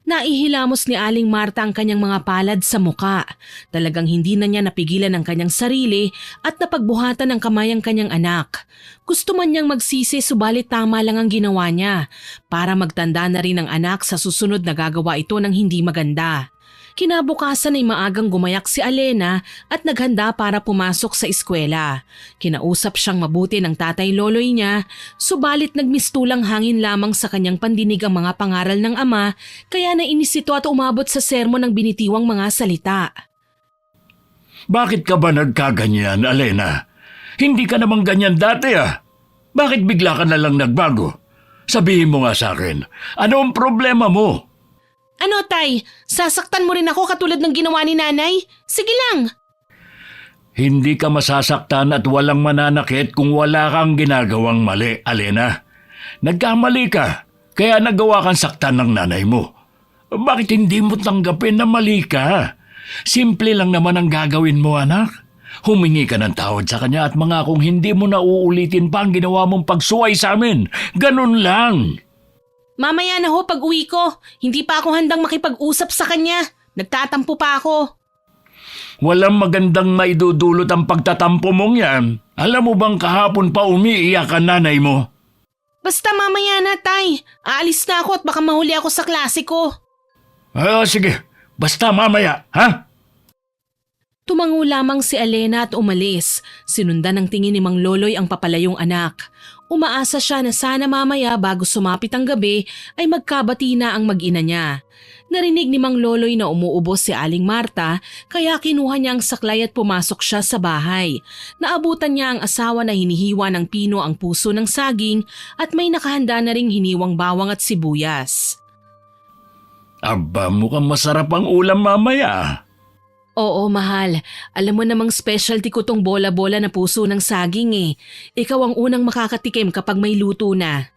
Naihilamos ni Aling Marta ang kanyang mga palad sa muka. Talagang hindi na niya napigilan ang kanyang sarili at napagbuhatan ng kamay ang kanyang anak. Gusto man niyang magsisi subalit tama lang ang ginawa niya para magtanda na rin ang anak sa susunod na gagawa ito ng hindi maganda. Kinabukasan ay maagang gumayak si Alena at naghanda para pumasok sa eskwela. Kinausap siyang mabuti ng tatay Loloy niya, subalit nagmistulang hangin lamang sa kanyang pandinig ang mga pangaral ng ama, kaya nainis ito at umabot sa sermon ng binitiwang mga salita. Bakit ka ba nagkaganyan, Alena? Hindi ka namang ganyan dati Bakit bigla ka na lang nagbago? Sabihin mo nga sa akin, ano ang problema mo? Ano tay, sasaktan mo rin ako katulad ng ginawa ni nanay? Sige lang. Hindi ka masasaktan at walang mananakit kung wala kang ginagawang mali, Alena. Nagkamali ka, kaya nagawa kang saktan ng nanay mo. Bakit hindi mo tanggapin na mali ka? Simple lang naman ang gagawin mo, anak. Humingi ka ng tawad sa kanya at mangakong hindi mo na uulitin pa ang ginawa mong pagsuway sa amin. Ganun lang. Mamaya na ho pag uwi ko. Hindi pa ako handang makipag-usap sa kanya. Nagtatampo pa ako. Walang magandang maidudulot ang pagtatampo mong yan. Alam mo bang kahapon pa umiiyak ang nanay mo? Basta mamaya na, tay. Aalis na ako at baka mahuli ako sa klase ko. Sige. Basta mamaya, ha? Tumango lamang si Alena at umalis. Sinundan ng tingin ni Mang Loloy ang papalayong anak. Umaasa siya na sana mamaya bago sumapit ang gabi ay magkabati na ang mag-ina niya. Narinig ni Mang Loloy na umuubos si Aling Marta kaya kinuha niya ang saklay at pumasok siya sa bahay. Naabutan niya ang asawa na hinihiwa ng pino ang puso ng saging at may nakahanda na ring hiniwang bawang at sibuyas. Aba, mukhang masarap ang ulam mamaya. Oo, mahal. Alam mo namang specialty ko tong bola-bola na puso ng saging Ikaw ang unang makakatikim kapag may luto na.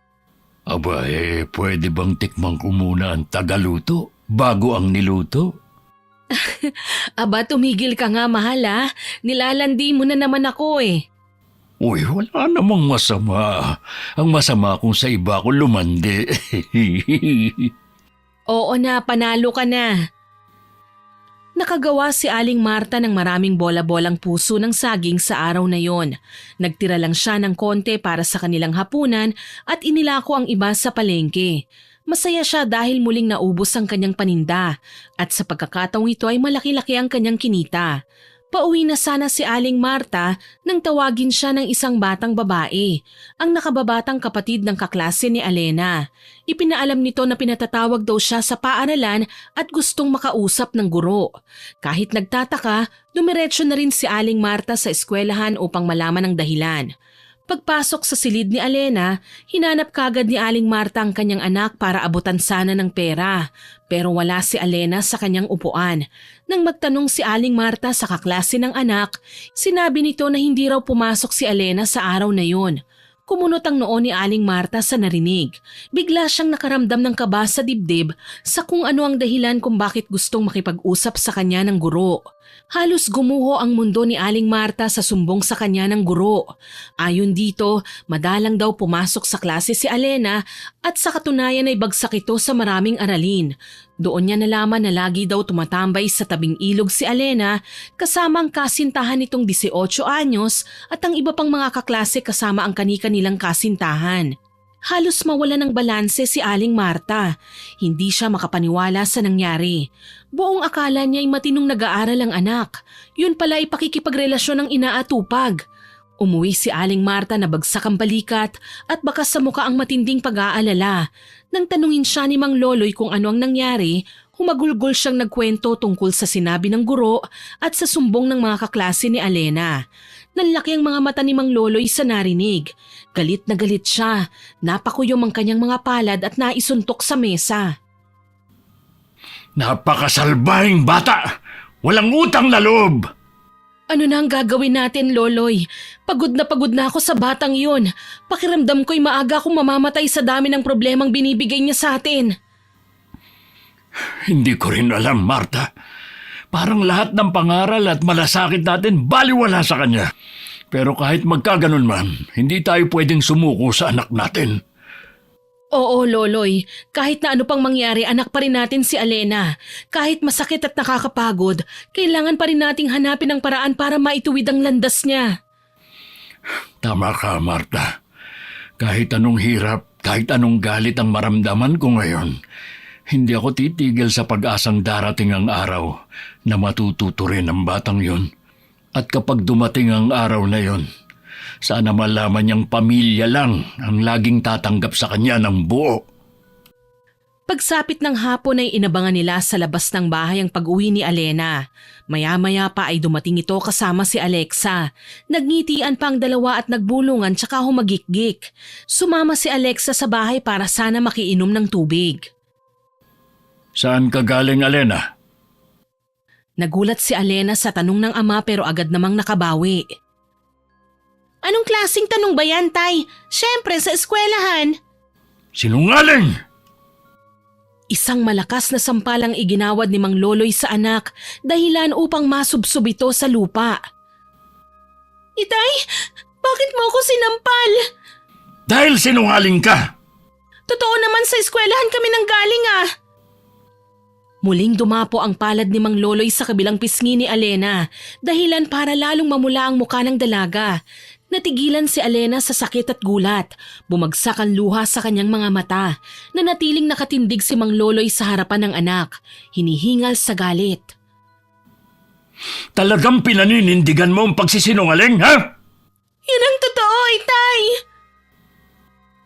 Aba, pwede bang tikman ko muna ang tagaluto bago ang niluto? Aba, tumigil ka nga, mahal Nilalandi mo na naman ako Uy, wala namang masama. Ang masama kung sa iba ko lumandi. Oo na, panalo ka na. Nakagawa si Aling Marta ng maraming bola-bolang puso ng saging sa araw na yon. Nagtira lang siya ng konti para sa kanilang hapunan at inilako ang iba sa palengke. Masaya siya dahil muling naubos ang kanyang paninda at sa pagkakataong ito ay malaki-laki ang kanyang kinita. Pauwi na sana si Aling Marta nang tawagin siya ng isang batang babae, ang nakababatang kapatid ng kaklase ni Alena. Ipinaalam nito na pinatatawag daw siya sa paaralan at gustong makausap ng guro. Kahit nagtataka, dumiretso na rin si Aling Marta sa eskwelahan upang malaman ang dahilan. Pagpasok sa silid ni Alena, hinanap kagad ni Aling Marta ang kanyang anak para abutan sana ng pera. Pero wala si Alena sa kanyang upuan. Nang magtanong si Aling Marta sa kaklase ng anak, sinabi nito na hindi raw pumasok si Alena sa araw na yun. Kumunot ang noo ni Aling Marta sa narinig. Bigla siyang nakaramdam ng kaba sa dibdib sa kung ano ang dahilan kung bakit gustong makipag-usap sa kanya ng guro. Halos gumuho ang mundo ni Aling Marta sa sumbong sa kanya ng guro. Ayon dito, madalang daw pumasok sa klase si Alena at sa katunayan ay bagsak ito sa maraming aralin. Doon niya nalaman na lagi daw tumatambay sa tabing ilog si Alena kasama ang kasintahan nitong 18 anyos at ang iba pang mga kaklase kasama ang kani-kanilang kasintahan. Halos mawala ng balanse si Aling Marta. Hindi siya makapaniwala sa nangyari. Buong akala niya ay matinong nag-aaral ang anak. Yun pala ay pakikipagrelasyon ng inaatupag. Umuwi si Aling Marta na bagsak ang balikat at bakas sa muka ang matinding pag-aalala. Nang tanungin siya ni Mang Loloy kung ano ang nangyari, humagulgol siyang nagkwento tungkol sa sinabi ng guro at sa sumbong ng mga kaklase ni Alena. Nanlaki ang mga mata ni Mang Loloy sa narinig. Galit na galit siya. Napakuyom ang kanyang mga palad at naisuntok sa mesa. Napakasalbahing bata! Walang utang na loob! Ano na ang gagawin natin, Loloy? Pagod na ako sa batang yun. Pakiramdam ko'y maaga akong mamamatay sa dami ng problemang binibigay niya sa atin. Hindi ko rin alam, Marta. Parang lahat ng pangaral at malasakit natin baliwala sa kanya. Pero kahit magkaganon man, hindi tayo pwedeng sumuko sa anak natin. Oo, Loloy. Kahit na ano pang mangyari, anak pa rin natin si Alena. Kahit masakit at nakakapagod, kailangan pa rin nating hanapin ang paraan para maituwid ang landas niya. Tama ka, Marta. Kahit anong hirap, kahit anong galit ang maramdaman ko ngayon, hindi ako titigil sa pag-asang darating ang araw na matututo rin ang batang yon. At kapag dumating ang araw na yon, sana malaman niyang pamilya lang ang laging tatanggap sa kanya ng buo. Pagsapit ng hapon ay inabangan nila sa labas ng bahay ang pag-uwi ni Alena. Maya-maya pa ay dumating ito kasama si Alexa. Nagngitian pa ang dalawa at nagbulungan tsaka humagikgik. Sumama si Alexa sa bahay para sana makiinom ng tubig. Saan ka galing, Alena? Nagulat si Alena sa tanong ng ama pero agad namang nakabawi. Anong klaseng tanong ba yan, Tay? Siyempre sa eskwelahan. Sinungaling! Isang malakas na sampalang iginawad ni Mang Loloy sa anak dahilan upang masubsob ito sa lupa. Itay, bakit mo ako sinampal? Dahil sinungaling ka! Totoo naman sa eskwelahan kami nanggaling ah. Muling dumapo ang palad ni Mang Loloy sa kabilang pisngi ni Alena, dahilan para lalong mamula ang muka ng dalaga. Natigilan si Alena sa sakit at gulat. Bumagsak ang luha sa kanyang mga mata. Nanatiling nakatindig si Mang Loloy sa harapan ng anak. Hinihingal sa galit. Talagang pinaninindigan mo ang pagsisinungaling, ha? Yun ang totoo, Itay!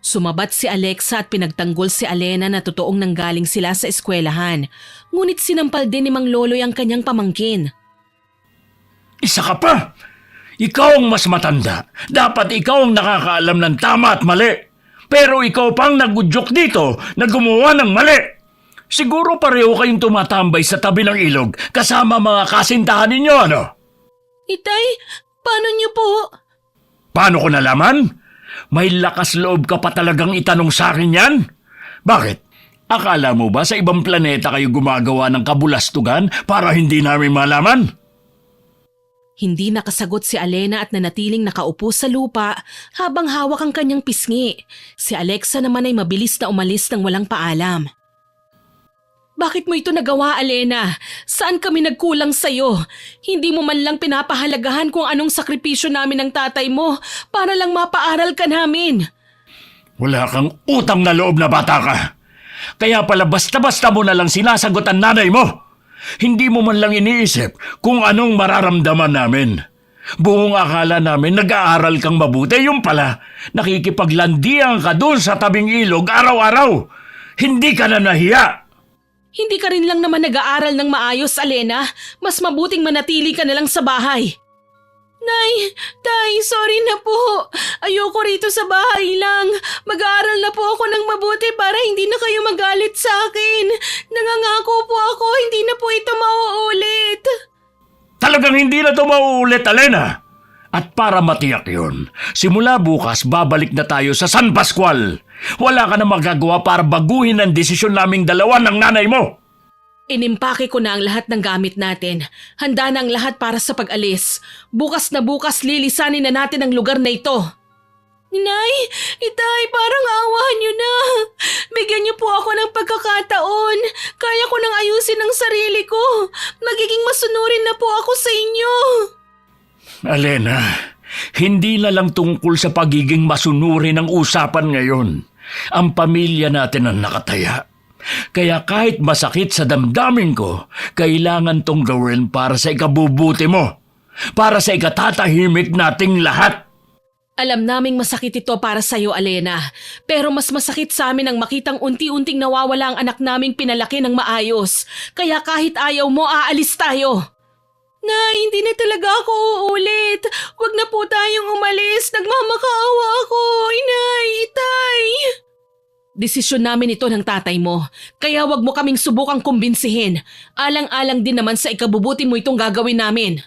Sumabat si Alexa at pinagtanggol si Alena na totoong nanggaling sila sa eskwelahan. Ngunit sinampal din ni Mang Loloy ang kanyang pamangkin. Isa ka pa! Ikaw ang mas matanda. Dapat ikaw ang nakakaalam ng tama at mali. Pero ikaw pang nagudyok dito na gumawa ng mali. Siguro pareho kayong tumatambay sa tabi ng ilog kasama mga kasintahan ninyo, ano? Itay, paano niyo po? Paano ko nalaman? May lakas loob ka pa talagang itanong sa akin yan? Bakit? Akala mo ba sa ibang planeta kayo gumagawa ng kabulastugan para hindi namin malaman? Hindi nakasagot si Alena at nanatiling nakaupo sa lupa habang hawak ang kanyang pisngi. Si Alexa naman ay mabilis na umalis ng walang paalam. Bakit mo ito nagawa, Alena? Saan kami nagkulang sa'yo? Hindi mo man lang pinapahalagahan kung anong sakripisyo namin ng tatay mo para lang mapaaral ka namin. Wala kang utang na loob na bata ka. Kaya pala basta-basta mo na lang sinasagot ang nanay mo. Hindi mo man lang iniisip kung anong mararamdaman namin. Buong akala namin nag-aaral kang mabuti, yung pala nakikipaglandian ka doon sa tabing ilog araw-araw. Hindi ka na nahiya. Hindi ka rin lang naman nag-aaral ng maayos, Alena. Mas mabuting manatili ka na lang sa bahay. Nay, Tay, sorry na po. Ayoko rito sa bahay lang. Mag-aaral na po ako ng mabuti para hindi na kayo magalit sa akin. Nangangako po ako, hindi na po ito mauulit. Talagang hindi na ito mauulit, Alena. At para matiyak yun, simula bukas babalik na tayo sa San Pascual. Wala ka na magagawa para baguhin ang desisyon naming dalawa ng nanay mo. Inimpake ko na ang lahat ng gamit natin. Handa na ang lahat para sa pag-alis. Bukas na bukas lilisanin na natin ang lugar na ito. Inay, Itay, parang awahan niyo na. Bigyan niyo po ako ng pagkakataon. Kaya ko nang ayusin ang sarili ko. Magiging masunurin na po ako sa inyo. Alena, hindi na lang tungkol sa pagiging masunurin ang usapan ngayon. Ang pamilya natin ang nakataya. Kaya kahit masakit sa damdamin ko, kailangan tong gawin para sa ikabubuti mo. Para sa ikatatahimik nating lahat. Alam naming masakit ito para sa iyo, Alena. Pero mas masakit sa amin ang makitang unti-unting nawawala ang anak naming pinalaki ng maayos. Kaya kahit ayaw mo, aalis tayo. Nay, hindi na talaga ako uulit. Huwag na po tayong umalis. Nagmamakaawa ako. Inay, Itay. Desisyon namin ito ng tatay mo. Kaya wag mo kaming subukang kumbinsihin. Alang-alang din naman sa ikabubuti mo itong gagawin namin.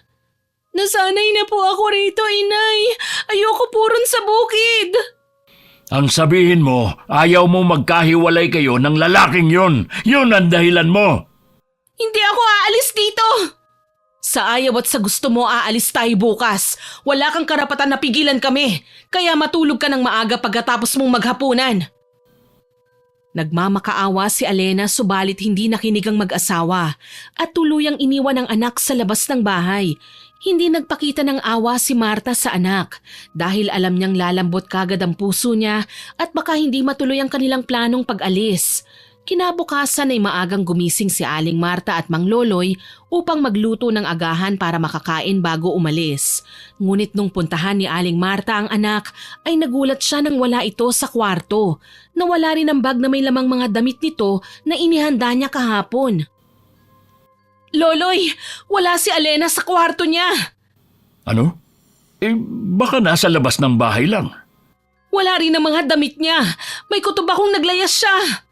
Nasanay na po ako rito, Inay. Ayoko po ron sa bukid. Ang sabihin mo, ayaw mo magkahiwalay kayo ng lalaking yun. Yun ang dahilan mo. Hindi ako aalis dito. Sa ayaw at sa gusto mo, aalis tayo bukas. Wala kang karapatan na pigilan kami. Kaya matulog ka ng maaga pagkatapos mong maghapunan. Nagmamakaawa si Alena subalit hindi nakinig ang mag-asawa at tuluyang iniwan ang anak sa labas ng bahay. Hindi nagpakita ng awa si Marta sa anak dahil alam niyang lalambot kagad ang puso niya at baka hindi matuloy ang kanilang planong pag-alis. Kinabukasan ay maagang gumising si Aling Marta at Mang Loloy upang magluto ng agahan para makakain bago umalis. Ngunit nung puntahan ni Aling Marta ang anak ay nagulat siya nang wala ito sa kwarto. Nawala rin ang bag na may lamang mga damit nito na inihanda niya kahapon. Loloy, wala si Alena sa kwarto niya. Ano? Baka nasa labas ng bahay lang. Wala rin ang mga damit niya. May kutob akong naglayas siya.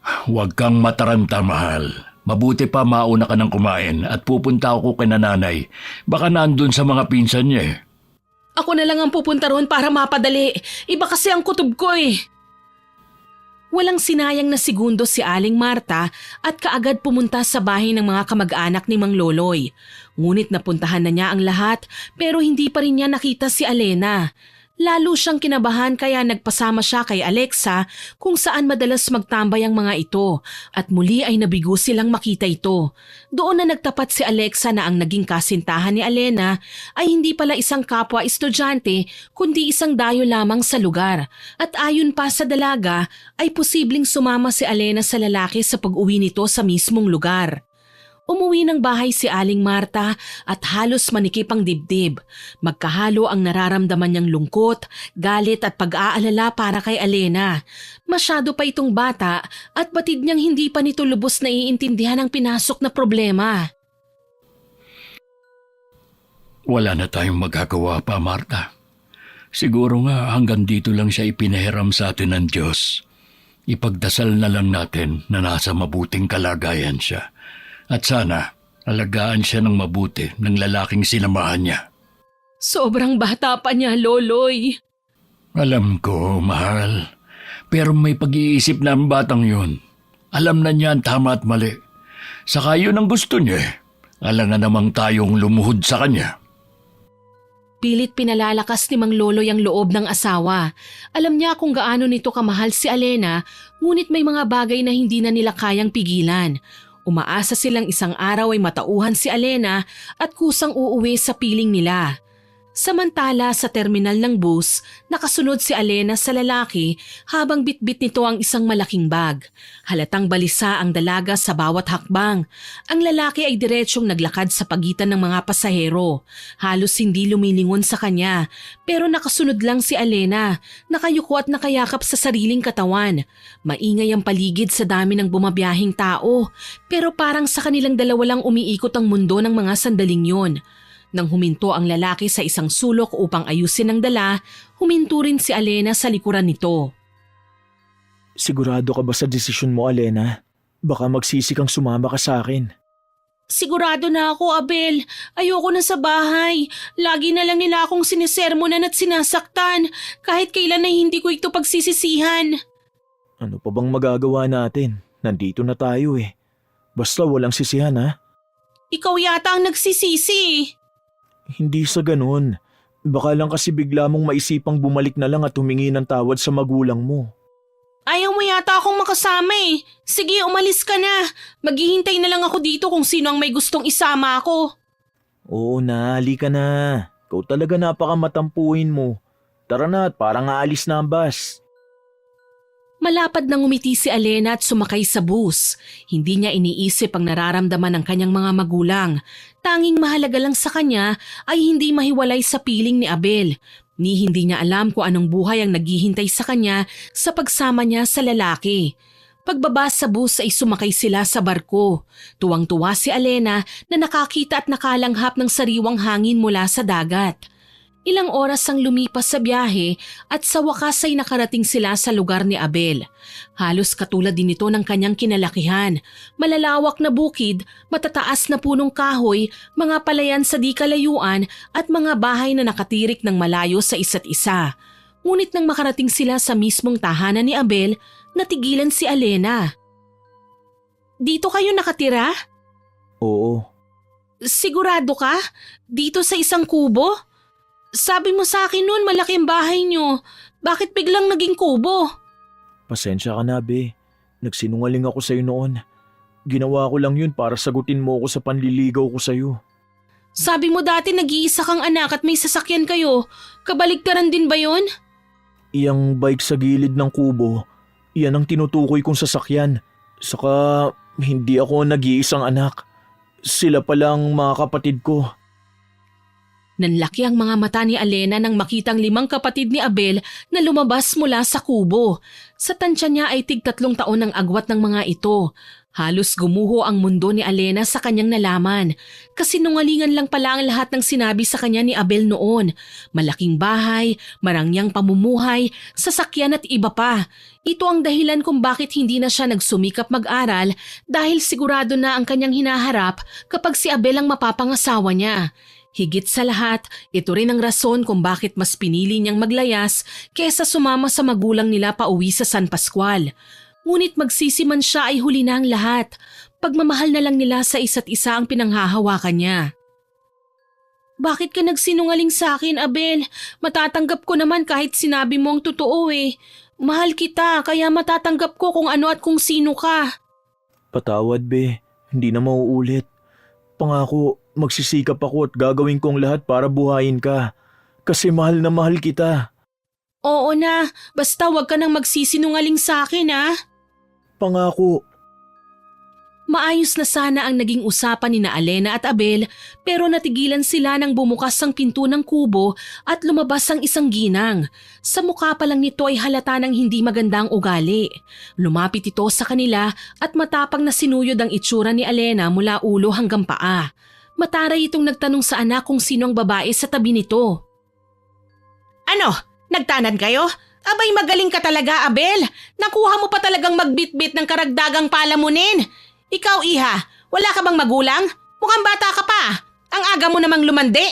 Huwag kang mataranta, mahal. Mabuti pa mauna ka ng kumain at pupunta ako kay nanay. Baka nandun sa mga pinsan niya eh. Ako na lang ang pupunta roon para mapadali. Iba kasi ang kutob ko eh. Walang sinayang na segundo si Aling Marta at kaagad pumunta sa bahay ng mga kamag-anak ni Mang Loloy. Ngunit napuntahan na niya ang lahat pero hindi pa rin niya nakita si Alena. Lalo siyang kinabahan kaya nagpasama siya kay Alexa kung saan madalas magtambay ang mga ito at muli ay nabigo silang makita ito. Doon na nagtapat si Alexa na ang naging kasintahan ni Alena ay hindi pala isang kapwa estudyante kundi isang dayo lamang sa lugar. At ayon pa sa dalaga ay posibleng sumama si Alena sa lalaki sa pag-uwi nito sa mismong lugar. Umuwi ng bahay si Aling Marta at halos manikip ang dibdib. Magkahalo ang nararamdaman niyang lungkot, galit at pag-aalala para kay Alena. Masyado pa itong bata at batid niyang hindi pa nito lubos na iintindihan ang pinasok na problema. Wala na tayong magagawa pa, Marta. Siguro nga hanggang dito lang siya ipinahiram sa atin ng Diyos. Ipagdasal na lang natin na nasa mabuting kalagayan siya. At sana, alagaan siya ng mabuti ng lalaking sinamahan niya. Sobrang bata pa niya, Loloy. Alam ko, mahal. Pero may pag-iisip na ang batang yun. Alam na niya ang tama at mali. Saka yun ang gusto niya. Alangan namang tayong lumuhod sa kanya. Pilit pinalalakas ni Mang Loloy ang loob ng asawa. Alam niya kung gaano nito kamahal si Alena, ngunit may mga bagay na hindi na nila kayang pigilan. Umaasa silang isang araw ay matauhan si Alena at kusang uuwi sa piling nila. Samantala sa terminal ng bus, nakasunod si Alena sa lalaki habang bitbit nito ang isang malaking bag. Halatang balisa ang dalaga sa bawat hakbang. Ang lalaki ay diretsyong naglakad sa pagitan ng mga pasahero. Halos hindi lumilingon sa kanya, pero nakasunod lang si Alena, nakayuko at nakayakap sa sariling katawan. Maingay ang paligid sa dami ng bumabiyahing tao, pero parang sa kanilang dalawa lang umiikot ang mundo ng mga sandaling yon. Nang huminto ang lalaki sa isang sulok upang ayusin ang dala, huminto rin si Alena sa likuran nito. Sigurado ka ba sa desisyon mo, Alena? Baka magsisi kang sumama ka sa akin. Sigurado na ako, Abel. Ayoko na sa bahay. Lagi na lang nila akong sinisermonan at sinasaktan. Kahit kailan ay hindi ko ito pagsisisihan. Ano pa bang magagawa natin? Nandito na tayo eh. Basta walang sisihan ha. Ikaw yata ang nagsisisi. Hindi sa ganun. Baka lang kasi bigla mong maisipang bumalik na lang at humingi ng tawad sa magulang mo. Ayaw mo yata akong makasama eh. Sige, umalis ka na. Maghihintay na lang ako dito kung sino ang may gustong isama ako. Oo na, halika na. Ikaw talaga napakamatampuhin mo. Tara na at parang aalis na ang bus. Malapad nang umiti si Alena at sumakay sa bus. Hindi niya iniisip ang nararamdaman ng kanyang mga magulang. Tanging mahalaga lang sa kanya ay hindi mahiwalay sa piling ni Abel. Ni hindi niya alam kung anong buhay ang naghihintay sa kanya sa pagsama niya sa lalaki. Pagbaba sa bus ay sumakay sila sa barko. Tuwang-tuwa si Alena na nakakita at nakalanghap ng sariwang hangin mula sa dagat. Ilang oras ang lumipas sa biyahe at sa wakas ay nakarating sila sa lugar ni Abel. Halos katulad din ito ng kanyang kinalakihan. Malalawak na bukid, matataas na punong kahoy, mga palayan sa di kalayuan at mga bahay na nakatirik ng malayo sa isa't isa. Ngunit nang makarating sila sa mismong tahanan ni Abel, natigilan si Alena. Dito kayo nakatira? Oo, Sigurado ka? Dito sa isang kubo? Sabi mo sa akin noon malaki ang bahay niyo. Bakit biglang naging kubo? pasensya ka na be. Nagsinungaling ako sa'yo noon. Ginawa ko lang yun para sagutin mo ako sa panliligaw ko sa'yo. Sabi mo dati nag-iisa kang anak at may sasakyan kayo. Kabaligtaran din ba yon? Iyang bike sa gilid ng kubo, iyan ang tinutukoy kong sasakyan. Saka hindi ako nag-iisang anak. Sila palang mga kapatid ko. Nanlaki ang mga mata ni Alena nang makitang 5 kapatid ni Abel na lumabas mula sa kubo. Sa tansya niya ay tig-3 taon ang agwat ng mga ito. Halos gumuho ang mundo ni Alena sa kanyang nalaman. Kasinungalingan lang pala ang lahat ng sinabi sa kanya ni Abel noon. Malaking bahay, marangyang pamumuhay, sasakyan at iba pa. Ito ang dahilan kung bakit hindi na siya nagsumikap mag-aral dahil sigurado na ang kanyang hinaharap kapag si Abel ang mapapangasawa niya. Higit sa lahat, ito rin ang rason kung bakit mas pinili niyang maglayas kesa sumama sa magulang nila pauwi sa San Pascual. Ngunit magsisiman siya ay huli na ang lahat. Pagmamahal na lang nila sa isa't isa ang pinanghahawakan niya. Bakit ka nagsinungaling sa akin, Abel? Matatanggap ko naman kahit sinabi mo ang totoo eh. Mahal kita kaya matatanggap ko kung ano at kung sino ka. Patawad be, hindi na mauulit. Pangako, magsisikap ako at gagawin kong lahat para buhayin ka. Kasi mahal na mahal kita. Oo na, basta wag ka nang magsisinungaling sa akin ha. Pangako. Maayos na sana ang naging usapan ni na Alena at Abel pero natigilan sila nang bumukas ang pinto ng kubo at lumabas ang isang ginang. Sa mukha pa lang nito ay halata ng hindi magandang ugali. Lumapit ito sa kanila at matapang na sinuyod ang itsura ni Alena mula ulo hanggang paa. Mataray itong nagtanong sa anak kung sino ang babae sa tabi nito. Ano? Nagtanan kayo? Abay magaling ka talaga, Abel. Nakuha mo pa talagang magbitbit ng karagdagang palamunin. Ikaw, Iha, wala ka bang magulang? Mukhang bata ka pa. Ang aga mo namang lumandi.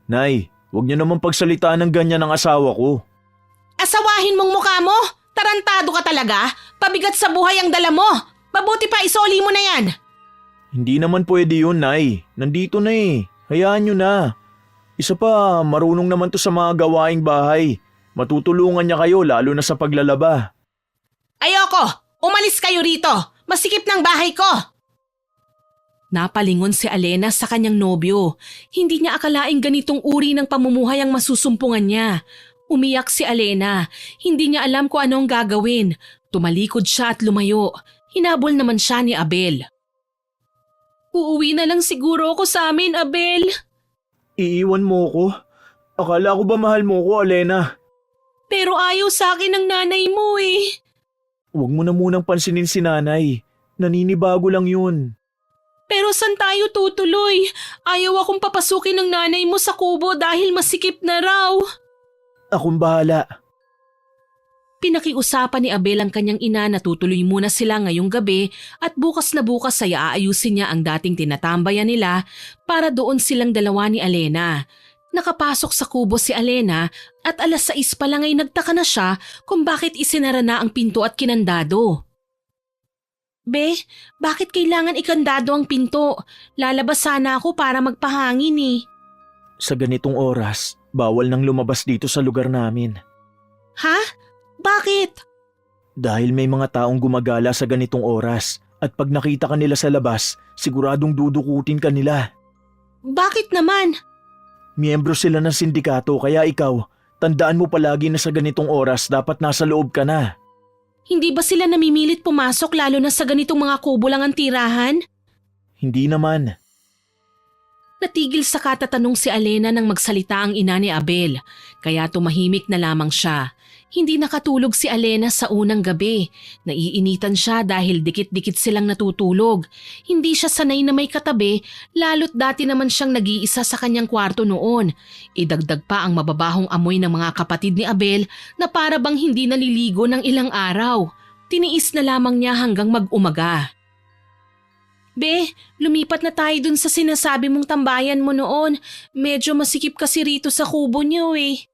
Nay, huwag niyo naman pagsalitaan ng ganyan ang asawa ko. Asawahin mong mukha mo. Tarantado ka talaga. Pabigat sa buhay ang dala mo. Mabuti pa isoli mo na yan. Hindi naman pwede yun, Nay. Nandito na eh. Hayaan niyo na. Isa pa, marunong naman to sa mga gawaing bahay. Matutulungan niya kayo lalo na sa paglalaba. Ayoko! Umalis kayo rito! Masikip ng bahay ko! Napalingon si Alena sa kanyang nobyo. Hindi niya akalaing ganitong uri ng pamumuhay ang masusumpungan niya. Umiyak si Alena. Hindi niya alam kung ano ang gagawin. Tumalikod siya at lumayo. Hinabol naman siya ni Abel. Uuwi na lang siguro ako sa amin, Abel. Iiwan mo ko? Akala ko ba mahal mo ko, Alena? Pero ayaw sa akin ng nanay mo eh. Huwag mo na munang pansinin si nanay. Naninibago lang yun. Pero saan tayo tutuloy? Ayaw akong papasukin ng nanay mo sa kubo dahil masikip na raw. Akong bahala. Pinakiusapan ni Abel ang kanyang ina na tutuloy muna sila ngayong gabi at bukas na bukas ay aayusin niya ang dating tinatambayan nila para doon silang dalawa ni Alena. Nakapasok sa kubo si Alena at 6:00 pa lang ay nagtaka na siya kung bakit isinara na ang pinto at kinandado. Be, bakit kailangan ikandado ang pinto? Lalabas sana ako para magpahangin eh. Sa ganitong oras, bawal nang lumabas dito sa lugar namin. Ha? Bakit? Dahil may mga taong gumagala sa ganitong oras at pag nakita ka nila sa labas, siguradong dudukutin ka nila. Bakit naman? Miyembro sila ng sindikato kaya ikaw, tandaan mo palagi na sa ganitong oras dapat nasa loob ka na. Hindi ba sila namimilit pumasok lalo na sa ganitong mga kubo lang ang tirahan? Hindi naman. Natigil sa katatanong si Alena nang magsalita ang ina ni Abel, kaya tumahimik na lamang siya. Hindi nakatulog si Alena sa unang gabi. Naiinitan siya dahil dikit-dikit silang natutulog. Hindi siya sanay na may katabi, lalo't dati naman siyang nag-iisa sa kanyang kwarto noon. Idagdag pa ang mababahong amoy ng mga kapatid ni Abel na para bang hindi naliligo ng ilang araw. Tiniis na lamang niya hanggang mag-umaga. Be, lumipat na tayo dun sa sinasabi mong tambayan mo noon. Medyo masikip kasi rito sa kubo niyo eh.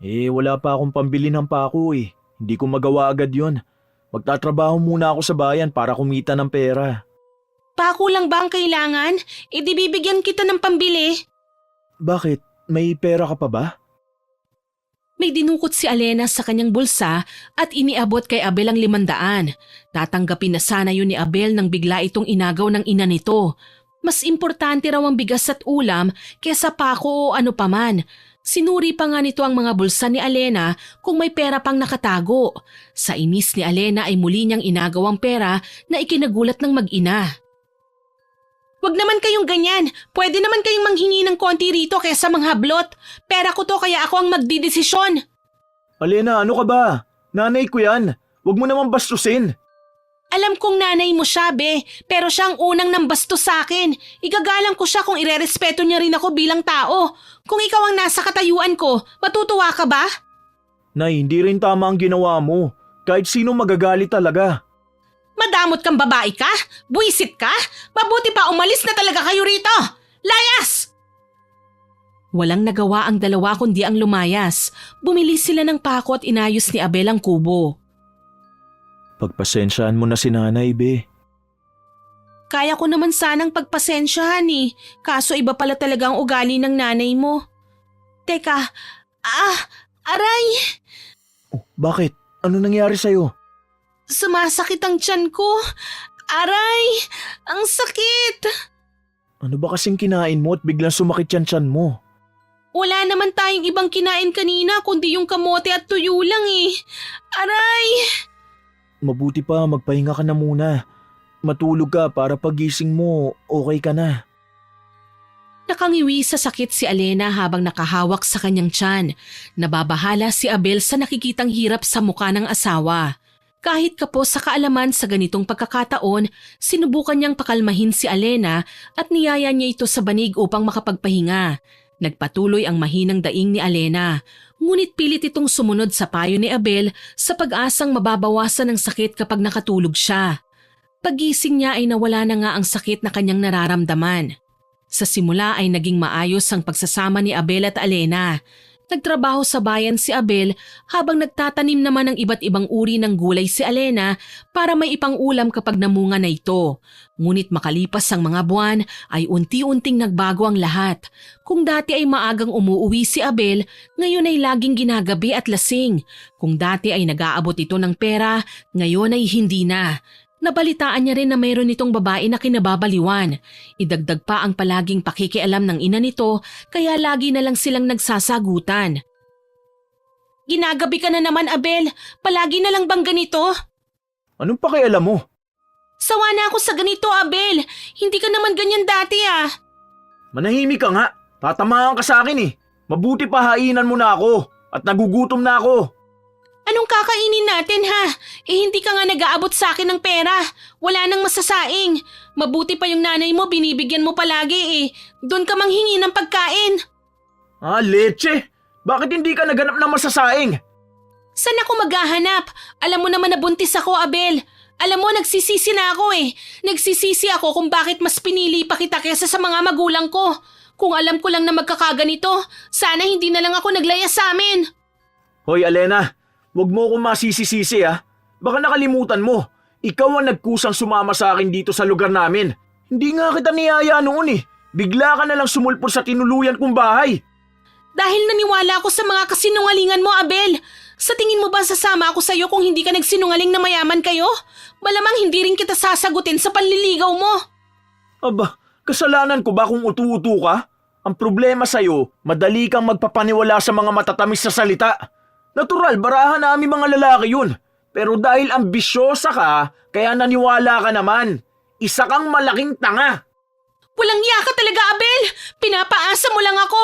Wala pa akong pambili ng pako eh. Hindi ko magawa agad yon. Magtatrabaho muna ako sa bayan para kumita ng pera. Pako lang ba ang kailangan? Di bibigyan kita ng pambili. Bakit? May pera ka pa ba? May dinukot si Alena sa kanyang bulsa at iniabot kay Abel ang 500. Tatanggapin na sana yun ni Abel nang bigla itong inagaw ng ina nito. Mas importante raw ang bigas at ulam kesa pako o ano paman. Sinuri pa nga nito ang mga bulsa ni Alena kung may pera pang nakatago. Sa inis ni Alena ay muli niyang inagaw ang pera na ikinagulat ng mag-ina. Wag naman kayong ganyan. Pwede naman kayong manghingi ng konti rito kesa manghablot. Pera ko to kaya ako ang magdidesisyon. Alena, ano ka ba? Nanay ko yan. Huwag mo naman bastusin. Alam kong nanay mo siya, be, pero siya ang unang nambastos sa akin. Igagalang ko siya kung irerespeto niya rin ako bilang tao. Kung ikaw ang nasa katayuan ko, matutuwa ka ba? Nay, hindi rin tama ang ginawa mo. Kahit sino magagalit talaga. Madamot kang babae ka? Buisit ka? Mabuti pa umalis na talaga kayo rito! Layas! Walang nagawa ang dalawa kundi ang lumayas. Bumili sila ng pako at inayos ni Abel ang kubo. Pagpasensyaan mo na si nanay, be. Kaya ko naman sanang pagpasensyahan eh. Kaso iba pala talaga ang ugali ng nanay mo. Teka, aray! Bakit? Ano nangyari sa'yo? Sumasakit ang tiyan ko. Aray! Ang sakit! Ano ba kasing kinain mo at biglang sumakit yan tiyan mo? Wala naman tayong ibang kinain kanina kundi yung kamote at tuyo lang eh. Aray! Mabuti pa magpahinga ka na muna. Matulog ka para pagising mo, okay ka na. Nakangiwi sa sakit si Alena habang nakahawak sa kanyang tiyan. Nababahala si Abel sa nakikitang hirap sa mukha ng asawa. Kahit kapos sa kaalaman sa ganitong pagkakataon, sinubukan niyang pakalmahin si Alena at niyaya niya ito sa banig upang makapagpahinga. Nagpatuloy ang mahinang daing ni Alena. Ngunit pilit itong sumunod sa payo ni Abel sa pag-asang mababawasan ng sakit kapag nakatulog siya. Pagising niya ay nawala na nga ang sakit na kanyang nararamdaman. Sa simula ay naging maayos ang pagsasama ni Abel at Alena. Nagtrabaho sa bayan si Abel habang nagtatanim naman ng iba't ibang uri ng gulay si Alena para may ipang-ulam kapag namunga na ito. Ngunit makalipas ang mga buwan ay unti-unting nagbago ang lahat. Kung dati ay maagang umuuwi si Abel, ngayon ay laging ginagabi at lasing. Kung dati ay nag-aabot ito ng pera, ngayon ay hindi na. Nabalitaan niya rin na mayroon itong babae na kinababaliwan. Idagdag pa ang palaging pakikialam ng ina nito kaya lagi na lang silang nagsasagutan. Ginagabi ka na naman, Abel. Palagi na lang bang ganito? Anong pakialam mo? Sawa na ako sa ganito, Abel. Hindi ka naman ganyan dati ah. Manahimik ka nga. Tatamaan ka sa akin eh. Mabuti pa hainan mo na ako at nagugutom na ako. Anong kakainin natin ha? Hindi ka nga nag-aabot sa akin ng pera. Wala nang masasaing. Mabuti pa yung nanay mo, binibigyan mo palagi eh. Doon ka manghingi ng pagkain. Leche! Bakit hindi ka naganap ng masasaing? Saan ako maghahanap? Alam mo naman na buntis ako, Abel. Alam mo, nagsisisi na ako eh. Nagsisisi ako kung bakit mas pinili pa kita kaysa sa mga magulang ko. Kung alam ko lang na magkakaganito, sana hindi na lang ako naglaya sa amin. Hoy Alena, wag mo akong masisisisi ah. Baka nakalimutan mo. Ikaw ang nagkusang sumama sa akin dito sa lugar namin. Hindi nga kita niyaya noon eh. Bigla ka na lang sumulpot sa tinuluyan kong bahay. Dahil naniwala ako sa mga kasinungalingan mo, Abel. Sa tingin mo ba sasama ako sa'yo kung hindi ka nagsinungaling na mayaman kayo? Malamang hindi rin kita sasagutin sa panliligaw mo. Aba, kasalanan ko ba kung utu-utu ka? Ang problema sa'yo, madali kang magpapaniwala sa mga matatamis na salita. Natural, barahan namin mga lalaki yun. Pero dahil ambisyosa ka, kaya naniwala ka naman. Isa kang malaking tanga. Walang iya ka talaga, Abel! Pinapaasa mo lang ako!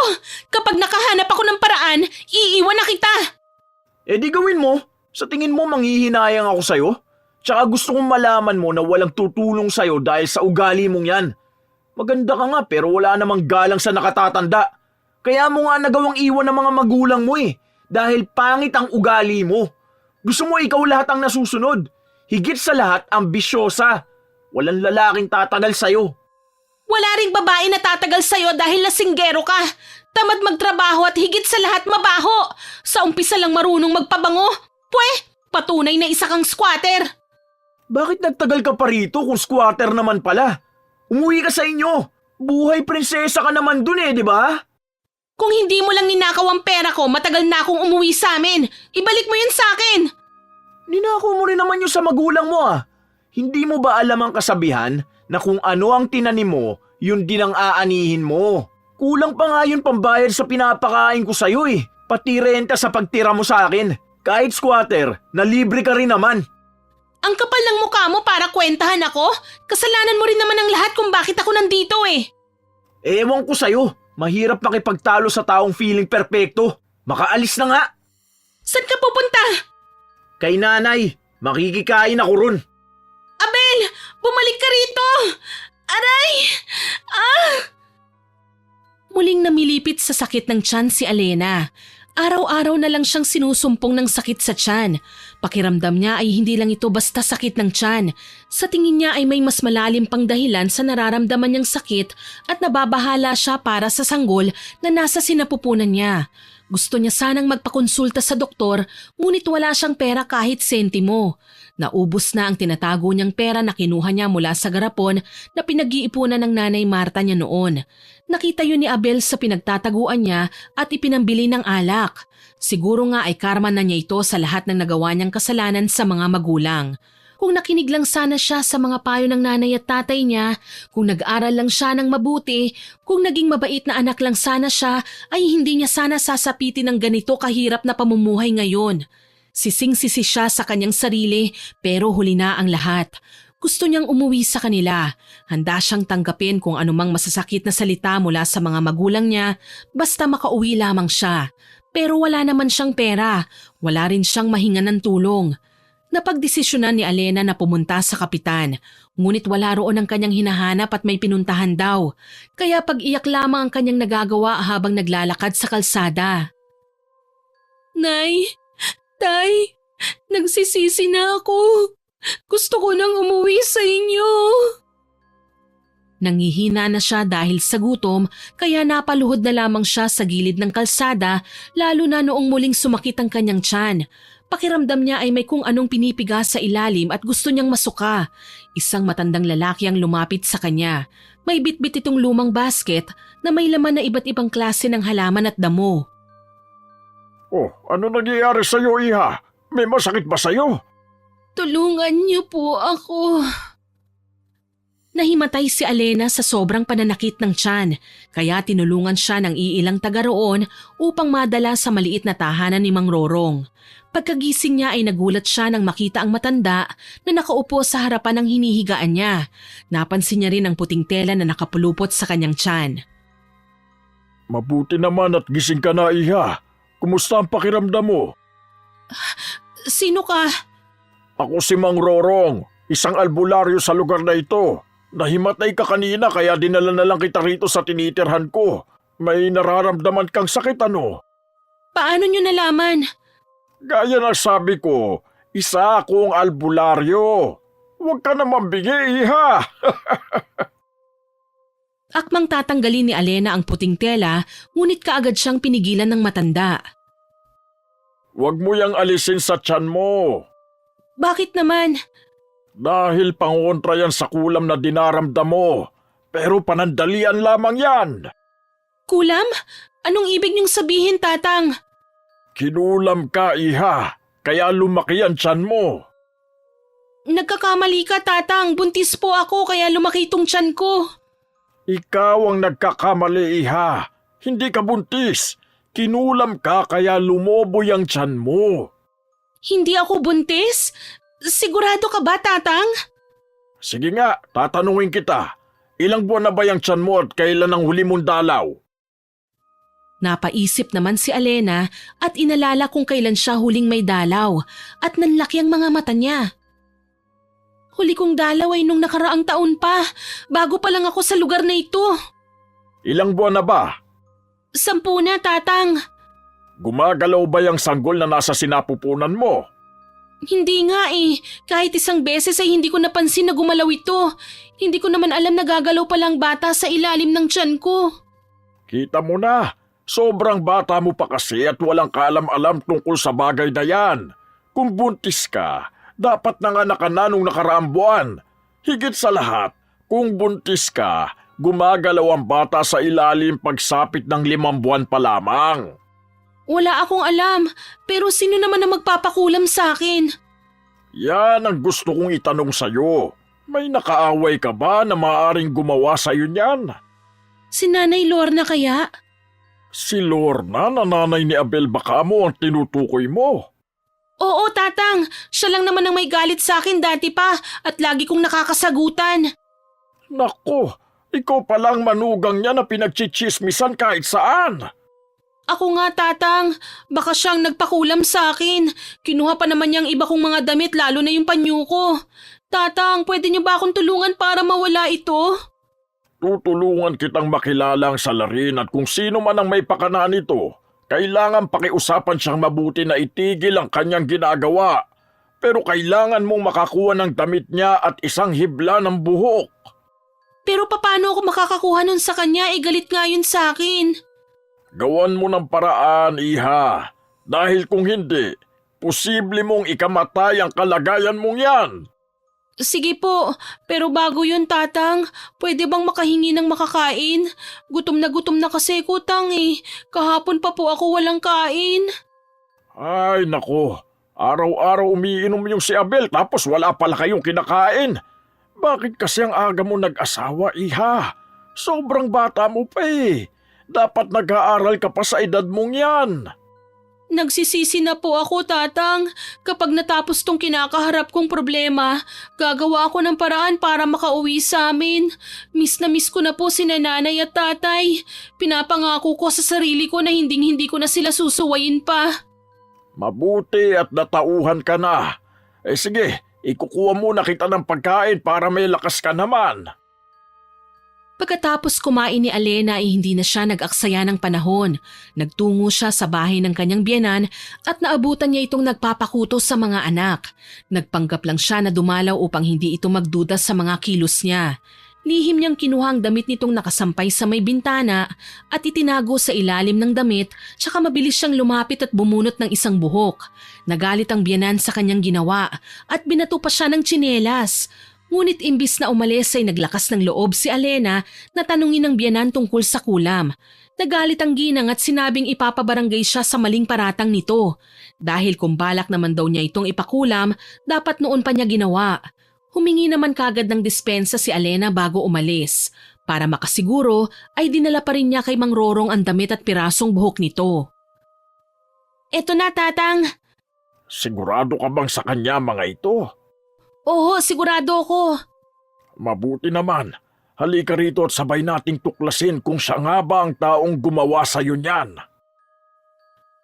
Kapag nakahanap ako ng paraan, iiwan na kita! Eh di gawin mo. Sa tingin mo manghihinayang ako sa'yo? Tsaka gusto kong malaman mo na walang tutulong sa'yo dahil sa ugali mong yan. Maganda ka nga pero wala namang galang sa nakatatanda. Kaya mo nga nagawang iwan ng mga magulang mo eh. Dahil pangit ang ugali mo. Gusto mo ikaw lahat ang nasusunod. Higit sa lahat, ambisyosa. Walang lalaking tatagal sa'yo. Wala ring babae na tatagal sa'yo dahil lasinggero ka. Tamad magtrabaho at higit sa lahat mabaho. Sa umpisa lang marunong magpabango. Patunay na isa kang squatter. Bakit nagtagal ka pa rito kung squatter naman pala? Umuwi ka sa inyo. Buhay prinsesa ka naman dun eh, di ba? Kung hindi mo lang ninakaw ang pera ko, matagal na akong umuwi sa amin. Ibalik mo yun sa akin. Ninakaw mo rin naman yun sa magulang mo ah. Hindi mo ba alam ang kasabihan na kung ano ang tinanim mo, yun din ang aanihin mo? Kulang pa nga yun pambayad sa pinapakain ko sa'yo eh. Pati renta sa pagtira mo sa akin. Kahit squatter, nalibre ka rin naman. Ang kapal ng mukha mo para kwentahan ako? Kasalanan mo rin naman ang lahat kung bakit ako nandito eh. Ewan ko sa'yo. Mahirap makipagtalo sa taong feeling perpekto. Makaalis na nga. Saan ka pupunta? Kay nanay, makikikain ako ron. Abel! Bumalik ka rito! Aray! Muling namilipit sa sakit ng tiyan si Alena. Araw-araw na lang siyang sinusumpong ng sakit sa tiyan. Pakiramdam niya ay hindi lang ito basta sakit ng tiyan. Sa tingin niya ay may mas malalim pang dahilan sa nararamdaman niyang sakit at nababahala siya para sa sanggol na nasa sinapupunan niya. Gusto niya sanang magpakonsulta sa doktor ngunit wala siyang pera kahit sentimo. Naubos na ang tinatago niyang pera na kinuha niya mula sa garapon na pinag-iipunan ng nanay Marta niya noon. Nakita yun ni Abel sa pinagtataguan niya at ipinambili ng alak. Siguro nga ay karma na niya ito sa lahat ng nagawa niyang kasalanan sa mga magulang. Kung nakinig lang sana siya sa mga payo ng nanay at tatay niya, kung nag-aral lang siya ng mabuti, kung naging mabait na anak lang sana siya, ay hindi niya sana sasapitin ng ganito kahirap na pamumuhay ngayon. Sising-sisi siya sa kanyang sarili pero huli na ang lahat. Gusto niyang umuwi sa kanila. Handa siyang tanggapin kung anumang masasakit na salita mula sa mga magulang niya basta makauwi lamang siya. Pero wala naman siyang pera. Wala rin siyang mahinga ng tulong. Napagdesisyonan ni Alena na pumunta sa kapitan. Ngunit wala roon ang kanyang hinahanap at may pinuntahan daw. Kaya pag-iyak lamang ang kanyang nagagawa habang naglalakad sa kalsada. Nay! Tay! Nagsisisi na ako! Gusto ko nang umuwi sa inyo! Nangihina na siya dahil sa gutom kaya napaluhod na lamang siya sa gilid ng kalsada lalo na noong muling sumakit ang kanyang tiyan. Pakiramdam niya ay may kung anong pinipiga sa ilalim at gusto niyang masuka. Isang matandang lalaki ang lumapit sa kanya. May bitbit itong lumang basket na may laman na iba't ibang klase ng halaman at damo. Oh, ano nangyayari sa'yo, Iha? May masakit ba sa'yo? Tulungan niyo po ako. Nahimatay si Alena sa sobrang pananakit ng tiyan, kaya tinulungan siya ng iilang taga roon upang madala sa maliit na tahanan ni Mang Rorong. Pagkagising niya ay nagulat siya nang makita ang matanda na nakaupo sa harapan ng hinihigaan niya. Napansin niya rin ang puting tela na nakapulupot sa kanyang tiyan. Mabuti naman at gising ka na, Iha. Kumusta ang pakiramdam mo? Sino ka? Ako si Mang Rorong, isang albularyo sa lugar na ito. Nahimatay ka kanina kaya dinala na lang kita rito sa tinitirhan ko. May nararamdaman kang sakit ano? Paano niyo nalaman? Gaya ng sabi ko, isa akong albularyo. Huwag ka naman bingi, iha. Akmang tatanggalin ni Alena ang puting tela, ngunit kaagad siyang pinigilan ng matanda. Huwag mo yang alisin sa tiyan mo. Bakit naman? Dahil pangontra yan sa kulam na dinaramdam mo. Pero panandalian lamang yan. Kulam? Anong ibig niyong sabihin, Tatang? Kinulam ka, iha. Kaya lumaki ang tiyan mo. Nagkakamali ka, Tatang. Buntis po ako kaya lumaki itong tiyan ko. Ikaw ang nagkakamali, iha. Hindi ka buntis. Kinulam ka kaya lumobo ang tiyan mo. Hindi ako buntis? Sigurado ka ba, Tatang? Sige nga, tatanungin kita. Ilang buwan na ba yung tiyan mo at kailan ang huli mong dalaw? Napaisip naman si Alena at inalala kung kailan siya huling may dalaw at nanlaki ang mga mata niya. Huli kong dalaw ay nung nakaraang taon pa, bago pa lang ako sa lugar na ito. Ilang buwan na ba? 10 na, Tatang. Gumagalaw ba yung sanggol na nasa sinapupunan mo? Hindi nga eh, kahit isang beses ay hindi ko napansin na gumalaw ito. Hindi ko naman alam na gagalaw palang bata sa ilalim ng tiyan ko. Kita mo na, sobrang bata mo pa kasi at walang kaalam-alam tungkol sa bagay na yan. Kung buntis ka, dapat nanganak ka na nung nakaraang buwan. Higit sa lahat, kung buntis ka, gumagalaw ang bata sa ilalim pagsapit ng 5 buwan pa lamang. Wala akong alam, pero sino naman ang magpapakulam sa akin? Yan ang gusto kong itanong sa'yo. May nakaaway ka ba na maaaring gumawa sa'yo niyan? Si Nanay Lorna kaya? Si Lorna na nanay ni Abel Bacamo ang tinutukoy mo. Oo, Tatang. Siya lang naman ang may galit sa akin dati pa at lagi kong nakakasagutan. Nako, ikaw palang manugang niya na pinagchichismisan kahit saan. Ako nga, Tatang. Baka siyang nagpakulam sa akin. Kinuha pa naman niyang iba kong mga damit lalo na yung panyo ko. Tatang, pwede niyo ba akong tulungan para mawala ito? Tutulungan kitang makilala ang salarin at kung sino man ang may pakanaan nito, kailangan pakiusapan siyang mabuti na itigil ang kanyang ginagawa. Pero kailangan mong makakuha ng damit niya at isang hibla ng buhok. Pero paano ako makakakuha nun sa kanya? Galit nga yun sa akin. Gawan mo ng paraan, iha. Dahil kung hindi, posible mong ikamatay ang kalagayan mong yan. Sige po, pero bago yun, Tatang, pwede bang makahingi ng makakain? Gutom na kasi ko, Tang eh. Kahapon pa po ako walang kain. Ay nako, araw-araw umiinom yung si Abel tapos wala pala kayong kinakain. Bakit kasi ang aga mo nag-asawa, iha? Sobrang bata mo pa eh. Dapat nag-aaral ka pa sa edad mong yan. Nagsisisi na po ako, Tatang. Kapag natapos tong kinakaharap kong problema, gagawa ako ng paraan para makauwi sa amin. Miss na miss ko na po si Nanay at Tatay. Pinapangako ko sa sarili ko na hindi ko na sila susuwayin pa. Mabuti at natauhan ka na. Sige, ikukuha muna kita ng pagkain para may lakas ka naman. Pagkatapos kumain ni Alena ay hindi na siya nag-aksaya ng panahon. Nagtungo siya sa bahay ng kanyang biyenan at naabutan niya itong nagpapakutos sa mga anak. Nagpanggap lang siya na dumalaw upang hindi ito magduda sa mga kilos niya. Lihim niyang kinuha ang damit nitong nakasampay sa may bintana at itinago sa ilalim ng damit, tsaka mabilis siyang lumapit at bumunot ng isang buhok. Nagalit ang biyenan sa kanyang ginawa at binato pa siya ng tsinelas. Ngunit imbis na umalis ay naglakas ng loob si Alena na tanungin ng biyenan tungkol sa kulam. Nagalit ang ginang at sinabing ipapabarangay siya sa maling paratang nito. Dahil kung balak naman daw niya itong ipakulam, dapat noon pa niya ginawa. Humingi naman kagad ng dispensa si Alena bago umalis. Para makasiguro ay dinala pa rin niya kay Mang Rorong ang damit at pirasong buhok nito. Eto na, Tatang. Sigurado ka bang sa kanya mga ito? Oo, sigurado ako. Mabuti naman. Halika rito at sabay nating tuklasin kung siya nga ba ang taong gumawa sa'yo niyan.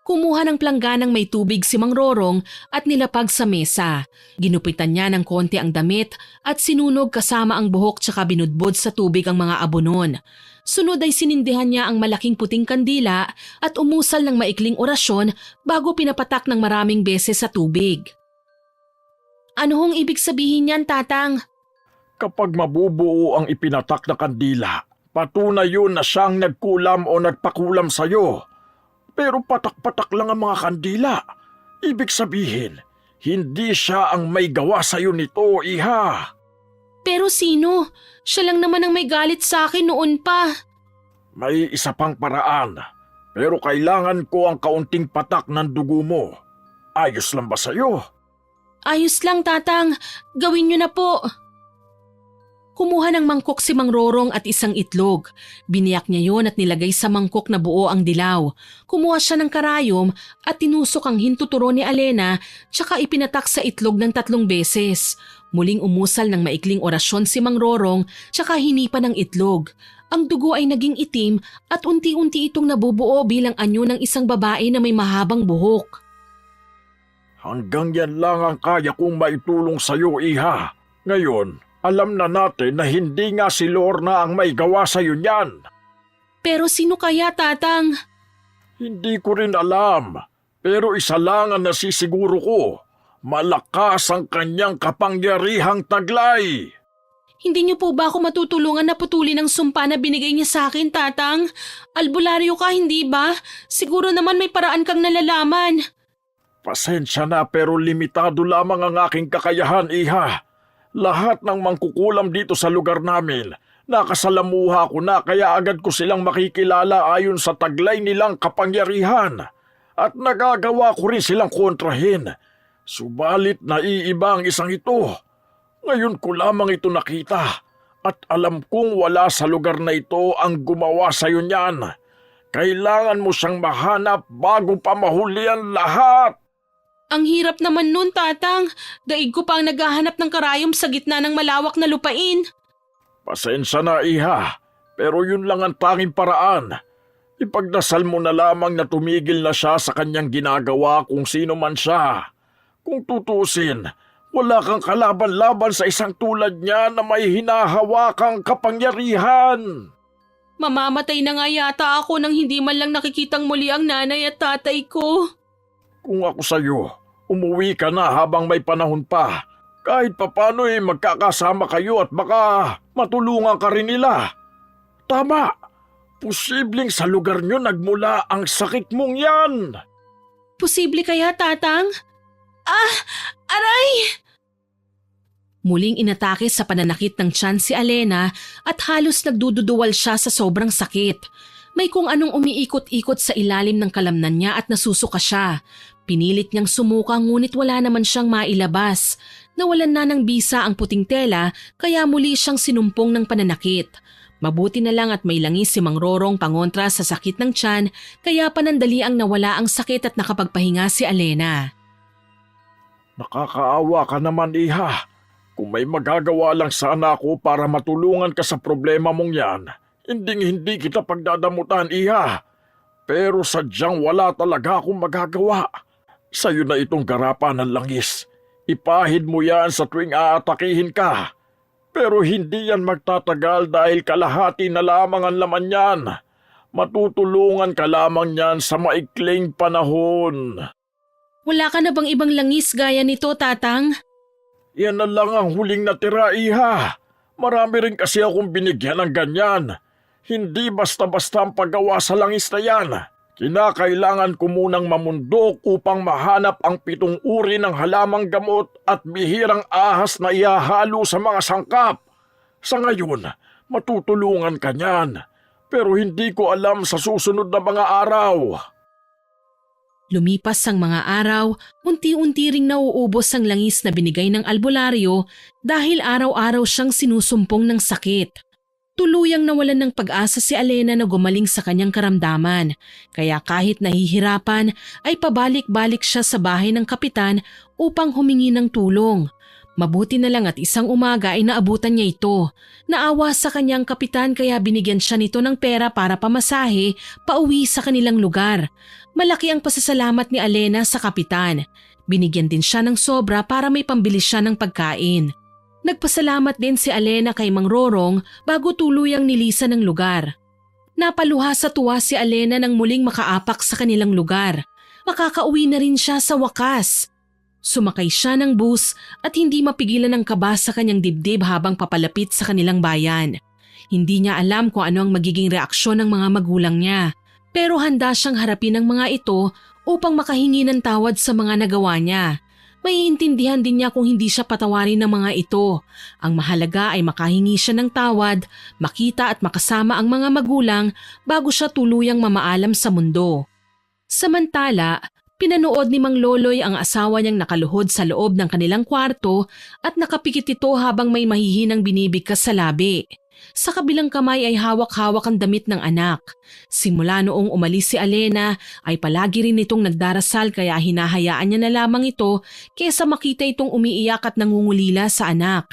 Kumuha ng plangganang may tubig si Mang Rorong at nilapag sa mesa. Ginupitan niya ng konti ang damit at sinunog kasama ang buhok tsaka binudbod sa tubig ang mga abonon. Sunod ay sinindihan niya ang malaking puting kandila at umusal ng maikling orasyon bago pinapatak ng maraming beses sa tubig. Ano hong ibig sabihin niyan, Tatang? Kapag mabubuo ang ipinatak na kandila, patunay yun na siyang nagkulam o nagpakulam sa'yo. Pero patak-patak lang ang mga kandila. Ibig sabihin, hindi siya ang may gawa sa'yo nito, iha. Pero sino? Siya lang naman ang may galit sa akin noon pa. May isa pang paraan, pero kailangan ko ang kaunting patak ng dugo mo. Ayos lang ba sa'yo? Ayos lang, Tatang. Gawin niyo na po. Kumuha ng mangkok si Mang Rorong at isang itlog. Biniyak niya yon at nilagay sa mangkok na buo ang dilaw. Kumuha siya ng karayom at tinusok ang hintuturo ni Alena tsaka ipinatak sa itlog ng 3 beses. Muling umusal ng maikling orasyon si Mang Rorong tsaka hinipa ng itlog. Ang dugo ay naging itim at unti-unti itong nabubuo bilang anyo ng isang babae na may mahabang buhok. Hanggang yan lang ang kaya kong maitulong sa'yo, iha. Ngayon, alam na natin na hindi nga si Lorna ang may gawa sa'yo niyan. Pero sino kaya, Tatang? Hindi ko rin alam, pero isa lang ang nasisiguro ko. Malakas ang kanyang kapangyarihang taglay. Hindi niyo po ba ako matutulungan na putulin ang sumpa na binigay niya sa akin, Tatang? Albularyo ka, hindi ba? Siguro naman may paraan kang nalalaman. Pasensya na pero limitado lamang ang aking kakayahan, iha. Lahat ng mangkukulam dito sa lugar namin, nakasalamuha ko na kaya agad ko silang makikilala ayon sa taglay nilang kapangyarihan. At nagagawa ko rin silang kontrahin. Subalit naiiba ang isang ito. Ngayon ko lamang ito nakita at alam kong wala sa lugar na ito ang gumawa sa iyo niyan. Kailangan mo siyang mahanap bago pa mahuli ang lahat. Ang hirap naman nun, Tatang. Daig ko pa ang naghahanap ng karayom sa gitna ng malawak na lupain. Pasensya na, iha, pero yun lang ang tanging paraan. Ipagdasal mo na lamang na tumigil na siya sa kanyang ginagawa kung sino man siya. Kung tutusin, wala kang kalaban-laban sa isang tulad niya na may hinahawakang kapangyarihan. Mamamatay na nga yata ako nang hindi man lang nakikitang muli ang nanay at tatay ko. Kung ako sa'yo, umuwi ka na habang may panahon pa. Kahit papano magkakasama kayo at baka matulungan ka rin nila. Tama, posibleng sa lugar nyo nagmula ang sakit mong yan. Posible kaya, Tatang? Aray! Muling inatake sa pananakit ng tiyan si Alena at halos nagdududuwal siya sa sobrang sakit. May kung anong umiikot-ikot sa ilalim ng kalamnan niya at nasusuka siya. Pinilit niyang sumuka ngunit wala naman siyang mailabas. Nawalan na ng bisa ang puting tela kaya muli siyang sinumpong ng pananakit. Mabuti na lang at may langis si Mang Rorong pangontra sa sakit ng tiyan kaya panandali ang nawala ang sakit at nakapagpahinga si Alena. Nakakaawa ka naman, iha. Kung may magagawa lang sana ako para matulungan ka sa problema mong yan, hindi kita pagdadamutan, iha. Pero sadyang wala talaga akong magagawa. Sa'yo na itong garapan ng langis. Ipahid mo yan sa tuwing aatakihin ka. Pero hindi yan magtatagal dahil kalahati na lamang ang laman yan. Matutulungan ka lamang yan sa maikling panahon. Wala ka na bang ibang langis gaya nito, Tatang? Yan na lang ang huling natira, iha. Marami rin kasi akong binigyan ng ganyan. Hindi basta-basta ang paggawa sa langis na yan. Kinakailangan ko munang mamundok upang mahanap ang 7 uri ng halamang gamot at bihirang ahas na ihahalo sa mga sangkap. Sa ngayon, matutulungan ka niyan. Pero hindi ko alam sa susunod na mga araw. Lumipas ang mga araw, unti-unti ring nauubos ang langis na binigay ng albularyo dahil araw-araw siyang sinusumpong ng sakit. Tuluyang nawalan ng pag-asa si Alena na gumaling sa kanyang karamdaman, kaya kahit nahihirapan ay pabalik-balik siya sa bahay ng kapitan upang humingi ng tulong. Mabuti na lang at isang umaga ay naabutan niya ito. Naawa sa kanyang kapitan kaya binigyan siya nito ng pera para pamasahe pauwi sa kanilang lugar. Malaki ang pasasalamat ni Alena sa kapitan. Binigyan din siya ng sobra para may pambili siya ng pagkain. Nagpasalamat din si Alena kay Mang Rorong bago tuluyang nilisan ng lugar. Napaluha sa tuwa si Alena nang muling makaapak sa kanilang lugar. Makakauwi na rin siya sa wakas. Sumakay siya ng bus at hindi mapigilan ng kaba sa kanyang dibdib habang papalapit sa kanilang bayan. Hindi niya alam kung ano ang magiging reaksyon ng mga magulang niya. Pero handa siyang harapin ang mga ito upang makahingi ng tawad sa mga nagawa niya. Maiintindihan din niya kung hindi siya patawarin ng mga ito. Ang mahalaga ay makahingi siya ng tawad, makita at makasama ang mga magulang bago siya tuluyang mamaalam sa mundo. Samantala, pinanood ni Mang Loloy ang asawa niyang nakaluhod sa loob ng kanilang kwarto at nakapikit ito habang may mahihinang binibigkas sa labi. Sa kabilang kamay ay hawak-hawak ang damit ng anak. Simula noong umalis si Alena ay palagi rin itong nagdarasal kaya hinahayaan niya na lamang ito kaysa makita itong umiiyak at nangungulila sa anak.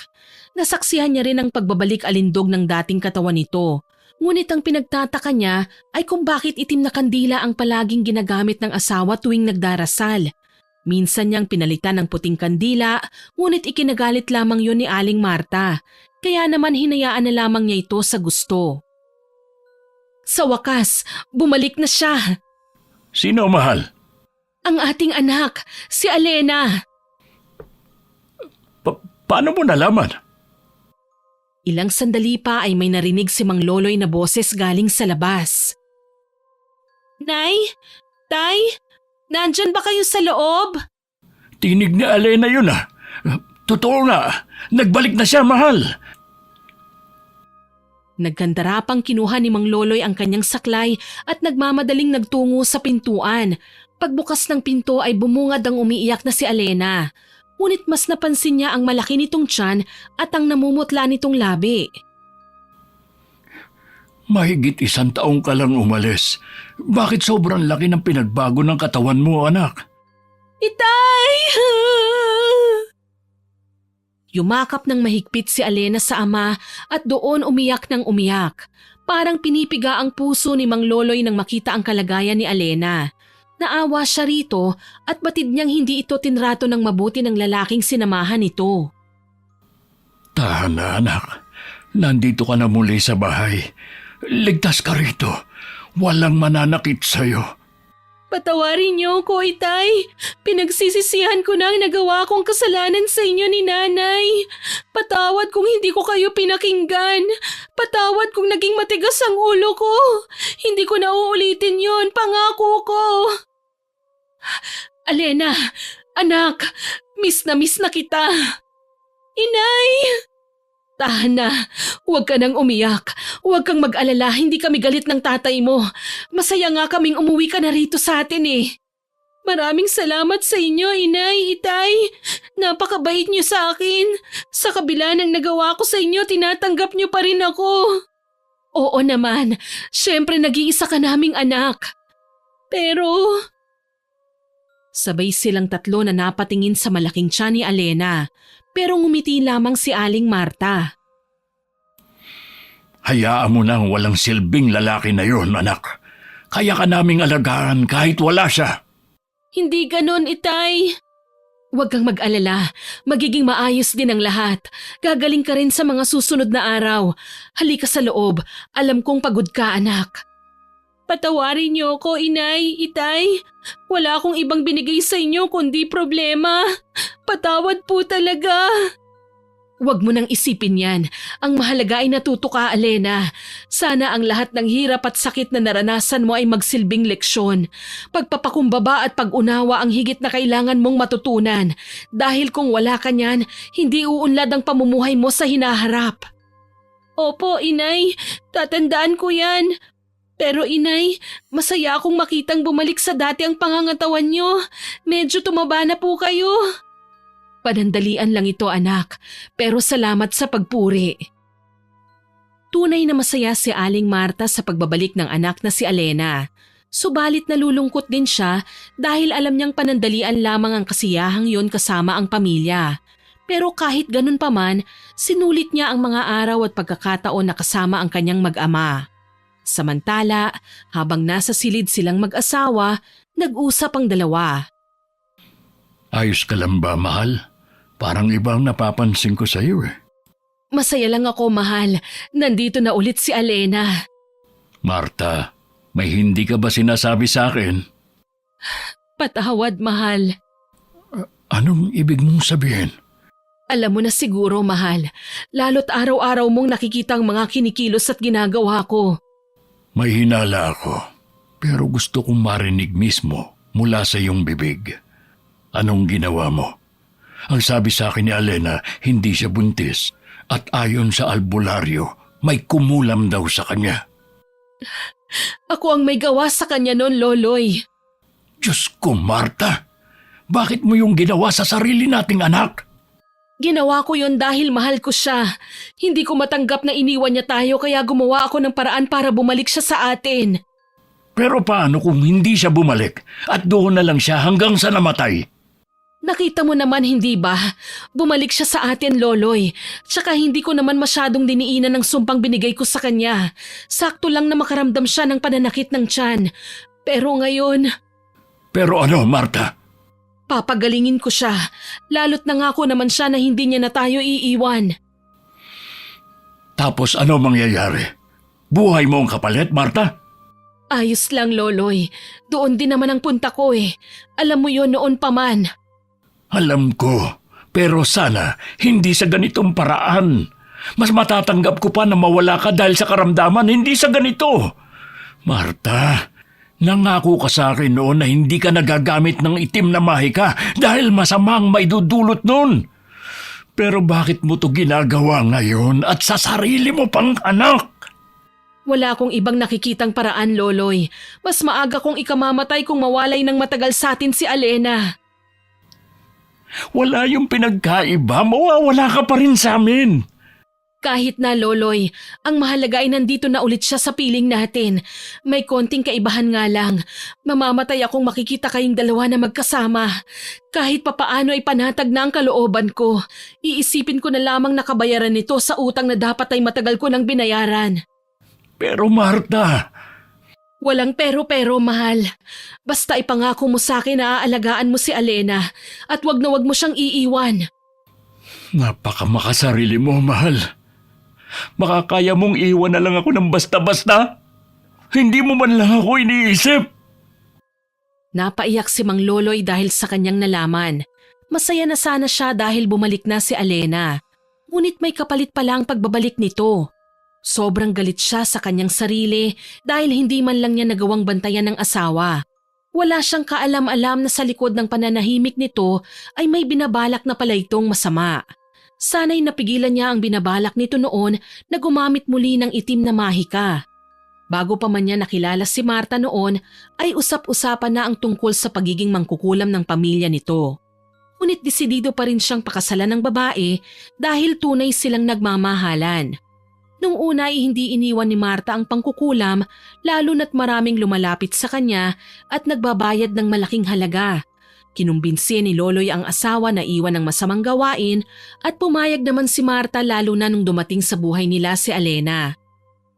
Nasaksihan niya rin ang pagbabalik alindog ng dating katawan nito. Ngunit ang pinagtataka niya ay kung bakit itim na kandila ang palaging ginagamit ng asawa tuwing nagdarasal. Minsan niyang pinalitan ng puting kandila, ngunit ikinagalit lamang yun ni Aling Marta. Kaya naman hinayaan na lamang niya ito sa gusto. Sa wakas, bumalik na siya. Sino, mahal? Ang ating anak, si Alena. Paano mo nalaman? Ilang sandali pa ay may narinig si Mang Loloy na boses galing sa labas. Nay? Tay? Nandyan ba kayo sa loob? Tinig ni Alena yun ah. Totoo nga, nagbalik na siya, mahal. Nagkandarapang kinuha ni Mang Loloy ang kanyang saklay at nagmamadaling nagtungo sa pintuan. Pagbukas ng pinto ay bumungad ang umiiyak na si Alena. Ngunit mas napansin niya ang malaki nitong tiyan at ang namumutla nitong labi. Mahigit 1 taong ka lang umalis. Bakit sobrang laki ng pinagbago ng katawan mo, anak? Itay! Yumakap ng mahigpit si Alena sa ama at doon umiyak ng umiyak. Parang pinipiga ang puso ni Mang Loloy nang makita ang kalagayan ni Alena. Naawa siya rito at batid niyang hindi ito tinrato ng mabuti ng lalaking sinamahan nito. Tahan na, anak. Nandito ka na muli sa bahay. Ligtas ka rito. Walang mananakit sa'yo. Patawarin niyo ko, Itay. Pinagsisisihan ko na ang nagawa kong kasalanan sa inyo ni Nanay. Patawad kung hindi ko kayo pinakinggan. Patawad kung naging matigas ang ulo ko. Hindi ko na uulitin yon, pangako ko. Alena, anak, miss na kita. Inay! Tahan na, huwag ka nang umiyak. Huwag kang mag-alala, hindi kami galit ng tatay mo. Masaya nga kaming umuwi ka na rito sa atin eh. Maraming salamat sa inyo, Inay, Itay. Napakabait niyo sa akin. Sa kabila ng nagawa ko sa inyo, tinatanggap niyo pa rin ako. Oo naman, syempre nag-iisa ka naming anak. Pero... Sabay silang tatlo na napatingin sa malaking tiyan ni Alena, pero ngumiti lamang si Aling Marta. Hayaan mo nang walang silbing lalaki na yun, anak. Kaya ka naming alagaan kahit wala siya. Hindi ganon, Itay. Huwag kang mag-alala. Magiging maayos din ang lahat. Gagaling ka rin sa mga susunod na araw. Halika sa loob. Alam kong pagod ka, anak. Patawarin niyo ako, Inay, Itay. Wala akong ibang binigay sa inyo kundi problema. Patawad po talaga. Huwag mo nang isipin yan. Ang mahalaga ay natuto ka, Alena. Sana ang lahat ng hirap at sakit na naranasan mo ay magsilbing leksyon. Pagpapakumbaba at pag-unawa ang higit na kailangan mong matutunan. Dahil kung wala ka niyan, hindi uunlad ang pamumuhay mo sa hinaharap. Opo, Inay. Tatandaan ko yan. Pero Inay, masaya akong makitang bumalik sa dati ang pangangatawan niyo. Medyo tumaba na po kayo. Panandalian lang ito, anak, pero salamat sa pagpuri. Tunay na masaya si Aling Marta sa pagbabalik ng anak na si Alena. Subalit nalulungkot din siya dahil alam niyang panandalian lamang ang kasiyahang yon kasama ang pamilya. Pero kahit ganun pa man, sinulit niya ang mga araw at pagkakataon na kasama ang kanyang mag-ama. Samantala, habang nasa silid silang mag-asawa, nag-usap ang dalawa. Ayos ka lang ba, mahal? Parang ibang napapansin ko sa iyo eh. Masaya lang ako, mahal. Nandito na ulit si Alena. Marta, may hindi ka ba sinasabi sa akin? Patawad, mahal. Anong ibig mong sabihin? Alam mo na siguro, mahal. Lalo't araw-araw mong nakikita ang mga kinikilos at ginagawa ko. May hinala ako, pero gusto kong marinig mismo mula sa iyong bibig. Anong ginawa mo? Ang sabi sa akin ni Alena, hindi siya buntis at ayon sa albularyo, may kumulam daw sa kanya. Ako ang may gawa sa kanya noon, Loloy. Diyos ko, Marta! Bakit mo yung ginawa sa sarili nating anak? Ginawa ko yon dahil mahal ko siya. Hindi ko matanggap na iniwan niya tayo kaya gumawa ako ng paraan para bumalik siya sa atin. Pero paano kung hindi siya bumalik at doon na lang siya hanggang sa namatay? Nakita mo naman, hindi ba? Bumalik siya sa atin, Loloy. Tsaka hindi ko naman masyadong diniinan ng sumpang binigay ko sa kanya. Sakto lang na makaramdam siya ng pananakit ng tiyan. Pero ngayon, Pero ano, Marta? papagalingin ko siya. Lalo't nangako naman siya na hindi niya na tayo iiwan. Tapos ano mangyayari? Buhay mo ang kapalit, Marta? Ayos lang, Loloy. Doon din naman ang punta ko eh. Alam mo yon noon pa man. Alam ko, pero sana hindi sa ganitong paraan. Mas matatanggap ko pa na mawala ka dahil sa karamdaman, hindi sa ganito. Marta, nangako ka sa akin noon na hindi ka nagagamit ng itim na mahika dahil masamang maidudulot nun. Pero bakit mo to ginagawa ngayon at sa sarili mo pang anak? Wala akong ibang nakikitang paraan, Loloy. Mas maaga kong ikamamatay kung mawalay ng matagal sa atin si Alena. Wala yung pinagkaiba, mawawala ka pa rin sa amin. Kahit na, Loloy, ang mahalaga ay nandito na ulit siya sa piling natin. May konting kaibahan nga lang. Mamamatay akong makikita kayong dalawa na magkasama. Kahit papaano ay panatag na ang kalooban ko. Iisipin ko na lamang nakabayaran nito sa utang na dapat ay matagal ko nang binayaran. Pero Marta, Walang pero-pero, mahal. Basta ipangako mo sa akin na aalagaan mo si Alena at wag na wag mo siyang iiwan. napakamakasarili mo, mahal. Makakaya mong iwan na lang ako ng basta-basta? Hindi mo man lang ako iniisip. Napaiyak si Mang Loloy dahil sa kanyang nalaman. Masaya na sana siya dahil bumalik na si Alena. Ngunit may kapalit pala ang pagbabalik nito. Sobrang galit siya sa kanyang sarili dahil hindi man lang niya nagawang bantayan ng asawa. Wala siyang kaalam-alam na sa likod ng pananahimik nito ay may binabalak na pala itong masama. Sana'y napigilan niya ang binabalak nito noon na gumamit muli ng itim na mahika. Bago pa man niya nakilala si Marta noon ay usap-usapan na ang tungkol sa pagiging mangkukulam ng pamilya nito. Ngunit desidido pa rin siyang pakasalan ng babae dahil tunay silang nagmamahalan. Nung una ay hindi iniwan ni Marta ang pangkukulam lalo na't maraming lumalapit sa kanya at nagbabayad ng malaking halaga. Kinumbinsi ni Loloy ang asawa na iwan ng masamang gawain at pumayag naman si Marta lalo na nung dumating sa buhay nila si Alena.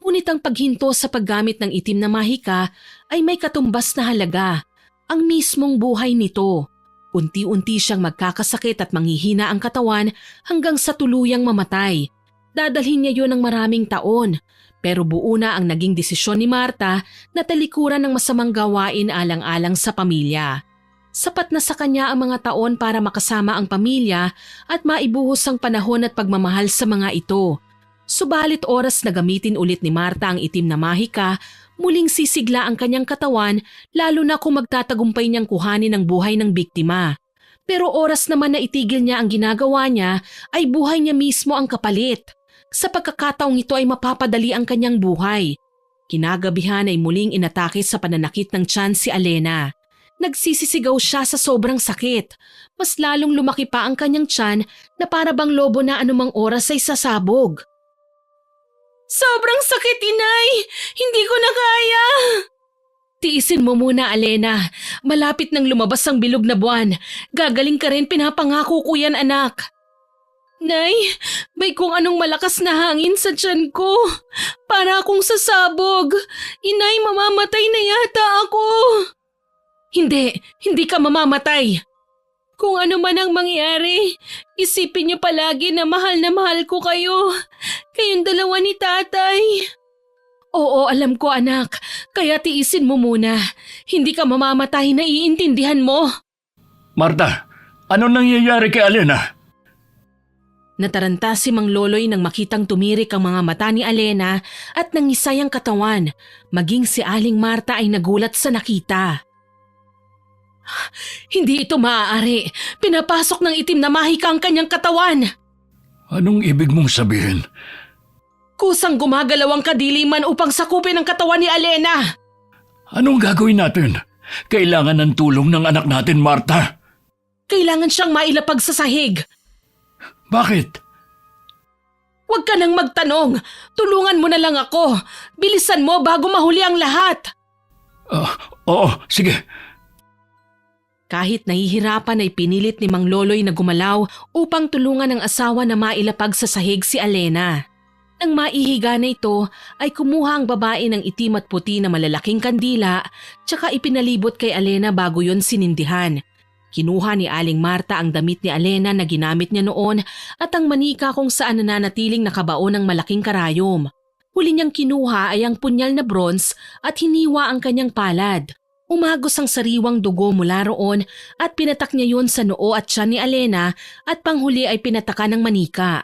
Ngunit ang paghinto sa paggamit ng itim na mahika ay may katumbas na halaga, ang mismong buhay nito. Unti-unti siyang magkakasakit at manghihina ang katawan hanggang sa tuluyang mamatay. Dadalhin niya yon ng maraming taon, pero buo na ang naging desisyon ni Marta na talikuran ng masamang gawain alang-alang sa pamilya. Sapat na sa kanya ang mga taon para makasama ang pamilya at maibuhos ang panahon at pagmamahal sa mga ito. Subalit oras na gamitin ulit ni Marta ang itim na mahika, muling sisigla ang kanyang katawan lalo na kung magtatagumpay niyang kuhanin ang buhay ng biktima. Pero oras naman na itigil niya ang ginagawa niya ay buhay niya mismo ang kapalit. Sa pagkakataong ito ay mapapadali ang kanyang buhay. Kinagabihan ay muling inatake sa pananakit ng tiyan si Alena. Nagsisisigaw siya sa sobrang sakit. Mas lalong lumaki pa ang kanyang tiyan na para bang lobo na anumang oras ay sasabog. Sobrang sakit, inay! Hindi ko na kaya! Tiisin mo muna, Alena. Malapit nang lumabas ang bilog na buwan. Gagaling ka rin, pinapangako ko yan, anak. Nay, may kung anong malakas na hangin sa tiyan ko. Para akong sasabog. Inay, mamamatay na yata ako. Hindi ka mamamatay. Kung ano man ang mangyari, isipin niyo palagi na mahal ko kayo. Kayong dalawa ni tatay. Oo, alam ko anak. Kaya tiisin mo muna. Hindi ka mamamatay, naiintindihan mo. Marta, ano nangyayari kay Alena? Nataranta si Mang Loloy nang makitang tumirik ang mga mata ni Alena at nangisay ang katawan. Maging si Aling Marta ay nagulat sa nakita. Hindi ito maaari. Pinapasok ng itim na mahika ang kanyang katawan. Anong ibig mong sabihin? Kusang gumagalaw ang kadiliman upang sakupin ang katawan ni Alena. Anong gagawin natin? Kailangan ng tulong ng anak natin, Marta. Kailangan siyang mailapag sa sahig. Bakit? Huwag ka nang magtanong. Tulungan mo na lang ako. Bilisan mo bago mahuli ang lahat. Oo, sige. Kahit nahihirapan ay pinilit ni Mang Loloy na gumalaw upang tulungan ang asawa na mailapag sa sahig si Alena. Nang maihiga na ito ay kumuha ang babae ng itim at puti na malalaking kandila tsaka ipinalibot kay Alena bago yon sinindihan. Kinuha ni Aling Marta ang damit ni Alena na ginamit niya noon at ang manika kung saan nananatiling nakabaon ng malaking karayom. Huli niyang kinuha ay ang punyal na bronze at hiniwa ang kanyang palad. Umagos ang sariwang dugo mula roon at pinatak niya yun sa noo at tiyan ni Alena at panghuli ay pinataka ng manika.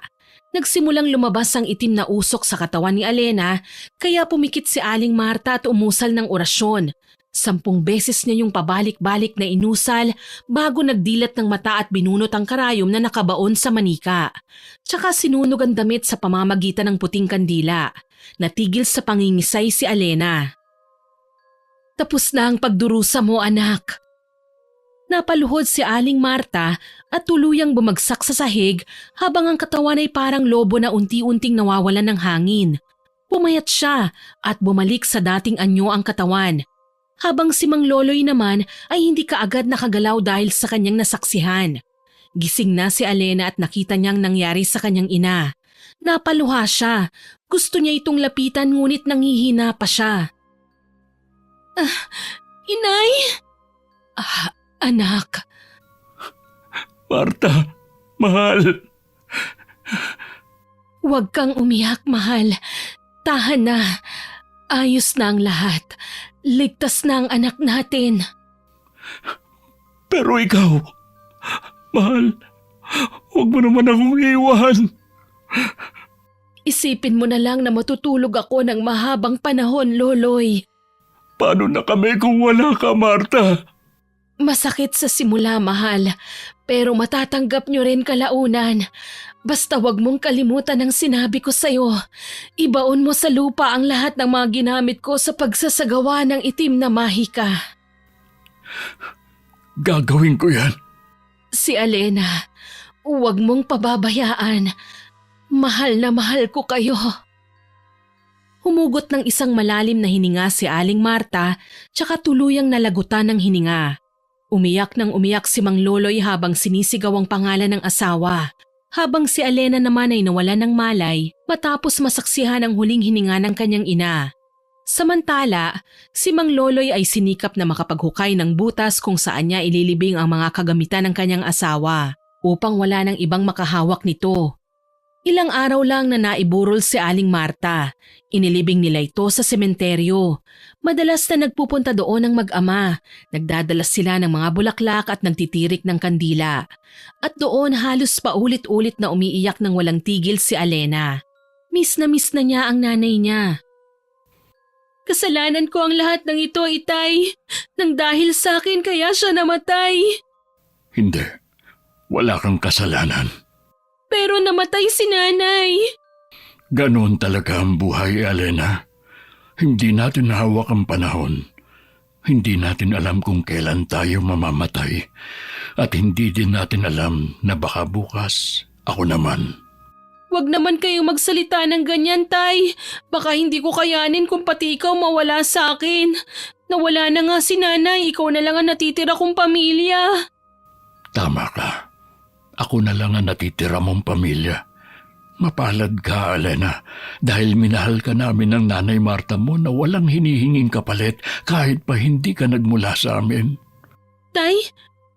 Nagsimulang lumabas ang itim na usok sa katawan ni Alena kaya pumikit si Aling Marta at umusal ng orasyon. 10 beses niya yung pabalik-balik na inusal bago nagdilat ng mata at binunot ang karayom na nakabaon sa manika. Tsaka sinunog ang damit sa pamamagitan ng puting kandila. Natigil sa pangingisay si Alena. Tapos na ang pagdurusa mo, anak. Napaluhod si Aling Marta at tuluyang bumagsak sa sahig habang ang katawan ay parang lobo na unti-unting nawawalan ng hangin. Pumayat siya at bumalik sa dating anyo ang katawan. Habang si Mang Loloy naman ay hindi kaagad nakagalaw dahil sa kanyang nasaksihan. Gising na si Alena at nakita niyang nangyari sa kanyang ina. Napaluha siya. Gusto niya itong lapitan ngunit nanghihina pa siya. Inay? Anak. Marta, mahal. Huwag kang umiyak, mahal. Tahan na. Ayos na ang lahat. Ligtas na ang anak natin. Pero ikaw, mahal, huwag mo naman akong iwan. Isipin mo na lang na matutulog ako ng mahabang panahon, Loloy. Paano na kami kung wala ka, Marta? Masakit sa simula, mahal. Pero matatanggap nyo rin kalaunan. Basta wag mong kalimutan ang sinabi ko sa'yo. Ibaon mo sa lupa ang lahat ng mga ginamit ko sa pagsasagawa ng itim na mahika. Gagawin ko yan. Si Alena, huwag mong pababayaan. Mahal na mahal ko kayo. Humugot ng isang malalim na hininga si Aling Marta tsaka tuluyang nalagutan ng hininga. Umiyak nang umiyak si Mang Loloy habang sinisigaw ang pangalan ng asawa. Habang si Alena naman ay nawala ng malay matapos masaksihan ang huling hininga ng kanyang ina. Samantala, si Mang Loloy ay sinikap na makapaghukay ng butas kung saan niya ililibing ang mga kagamitan ng kanyang asawa upang wala nang ibang makahawak nito. Ilang araw lang na naiburol si Aling Marta. Inilibing nila ito sa sementeryo. Madalas na nagpupunta doon ang mag-ama. Nagdadala sila ng mga bulaklak at nagtitirik ng kandila. At doon halos paulit-ulit na umiiyak ng walang tigil si Alena. Miss na niya ang nanay niya. Kasalanan ko ang lahat ng ito, Itay. Nang dahil sa akin kaya siya namatay. Hindi. Wala kang kasalanan. Pero namatay si nanay. Ganon talaga ang buhay, Alena. Hindi natin hawak ang panahon. Hindi natin alam kung kailan tayo mamamatay. At hindi din natin alam na baka bukas ako naman. Huwag naman kayong magsalita ng ganyan, Tay. Baka hindi ko kayanin kung pati ikaw mawala sa akin. Nawala na nga si nanay, ikaw na lang ang natitira kong pamilya. Tama ka. Ako na lang ang natitira mong pamilya. Mapalad ka, Alena, dahil minahal ka namin ng Nanay Marta mo na walang hinihinging kapalit kahit pa hindi ka nagmula sa amin. Tay,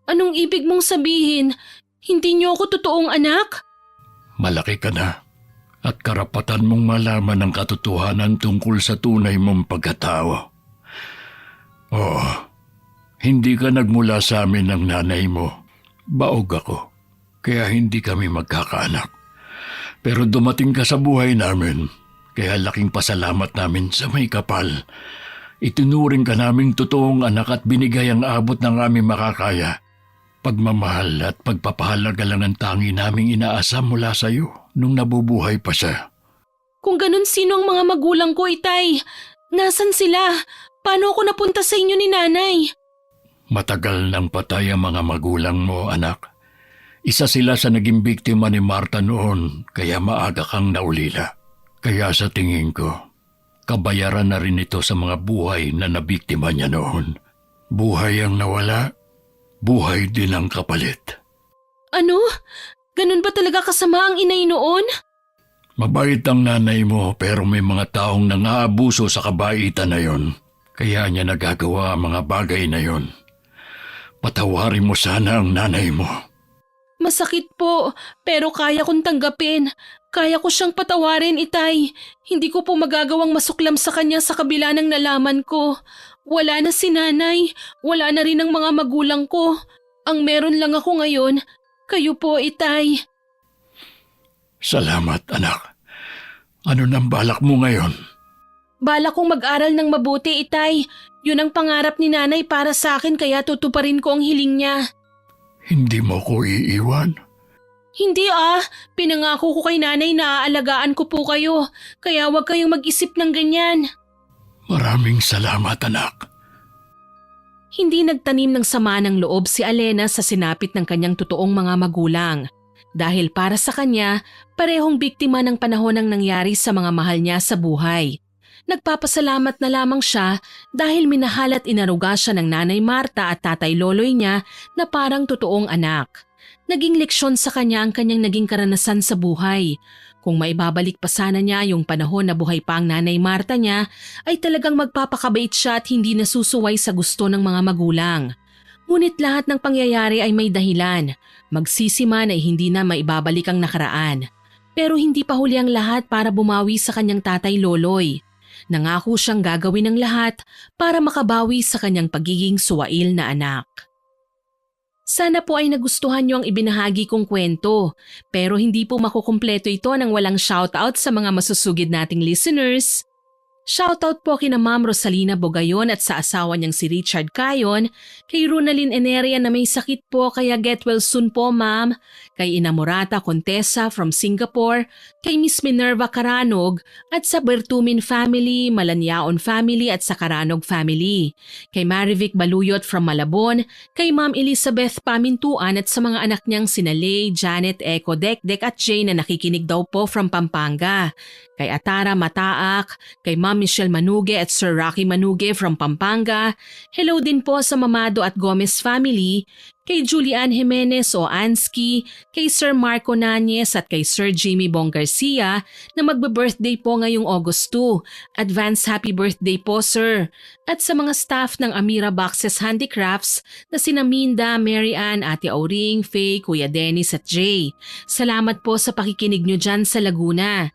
anong ibig mong sabihin? Hindi niyo ako totoong anak? Malaki ka na at karapatan mong malaman ang katotohanan tungkol sa tunay mong pagkatao. Oo, hindi ka nagmula sa amin ng nanay mo. Baog ako, kaya hindi kami magkakaanak. Pero dumating ka sa buhay namin, kaya laking pasalamat namin sa may kapal. Itinuring ka naming totoong anak at binigay ang abot ng aming makakaya. Pagmamahal at pagpapahalaga lang ang tangi naming inaasa mula sa iyo nung nabubuhay pa siya. Kung ganun, sino ang mga magulang ko, Itay? Nasaan sila? Paano ako napunta sa inyo ni Nanay? Matagal nang patay ang mga magulang mo, anak. Isa sila sa naging biktima ni Marta noon, kaya maaga kang naulila. Kaya sa tingin ko, kabayaran na rin ito sa mga buhay na nabiktima niya noon. Buhay ang nawala, buhay din ang kapalit. Ano? Ganun ba talaga kasama ang inay noon? Mabait ang nanay mo pero may mga taong nangaabuso sa kabaitan na yon. Kaya niya nagagawa ang mga bagay na yon. Patawarin mo sana ang nanay mo. Masakit po, pero kaya kong tanggapin. Kaya ko siyang patawarin, Itay. Hindi ko po magagawang masuklam sa kanya sa kabila ng nalaman ko. Wala na si Nanay, wala na rin ang mga magulang ko. Ang meron lang ako ngayon, kayo po, Itay. Salamat, anak. Ano nang balak mo ngayon? Balak kong mag-aral ng mabuti, Itay. Yun ang pangarap ni Nanay para sa akin, kaya tutuparin ko ang hiling niya. Hindi mo ko iiwan? Hindi pinangako ko kay Nanay na aalagaan ko po kayo, kaya huwag kayong mag-isip ng ganyan. Maraming salamat, anak. Hindi nagtanim ng sama ng loob si Alena sa sinapit ng kanyang totoong mga magulang. Dahil para sa kanya, parehong biktima ng panahon ng nangyari sa mga mahal niya sa buhay. Nagpapasalamat na lamang siya dahil minahal at inaruga siya ng Nanay Marta at Tatay Loloy niya na parang totoong anak. Naging leksyon sa kanya ang kanyang naging karanasan sa buhay. Kung maibabalik pa sana niya yung panahon na buhay pa ang Nanay Marta niya, ay talagang magpapakabait siya at hindi nasusuway sa gusto ng mga magulang. Ngunit lahat ng pangyayari ay may dahilan. Magsisi man ay hindi na maibabalik ang nakaraan. Pero hindi pa huli ang lahat para bumawi sa kanyang Tatay Loloy. Nangako siyang gagawin ng lahat para makabawi sa kanyang pagiging suwail na anak. Sana po ay nagustuhan niyo ang ibinahagi kong kwento, pero hindi po makukumpleto ito nang walang shoutout sa mga masusugid nating listeners. Shoutout po kina Ma'am Rosalina Bogayon at sa asawa niyang si Richard Cayon, kay Runalyn Eneria na may sakit po kaya get well soon po ma'am, kay Inamorata Contessa from Singapore, kay Miss Minerva Caranog at sa Bertumin family, Malanyaon family at sa Caranog family, kay Marivic Baluyot from Malabon, kay Ma'am Elizabeth Pamintuan at sa mga anak niyang sina Lay, Janet, Eco, Dekdek at Jane na nakikinig daw po from Pampanga, kay Atara Mataak, kay Ma'am Michelle Manuge at Sir Rocky Manuge from Pampanga. Hello din po sa Mamado at Gomez family, kay Julian Jimenez o Ansky, kay Sir Marco Nanyes at kay Sir Jimmy Bong Garcia na magbe-birthday po ngayong August 2. Advance happy birthday po sir. At sa mga staff ng Amira Boxes Handicrafts na sina Minda, Mary Ann, Ate Auring, Faye, Kuya Dennis at Jay. Salamat po sa pakikinig nyo dyan sa Laguna.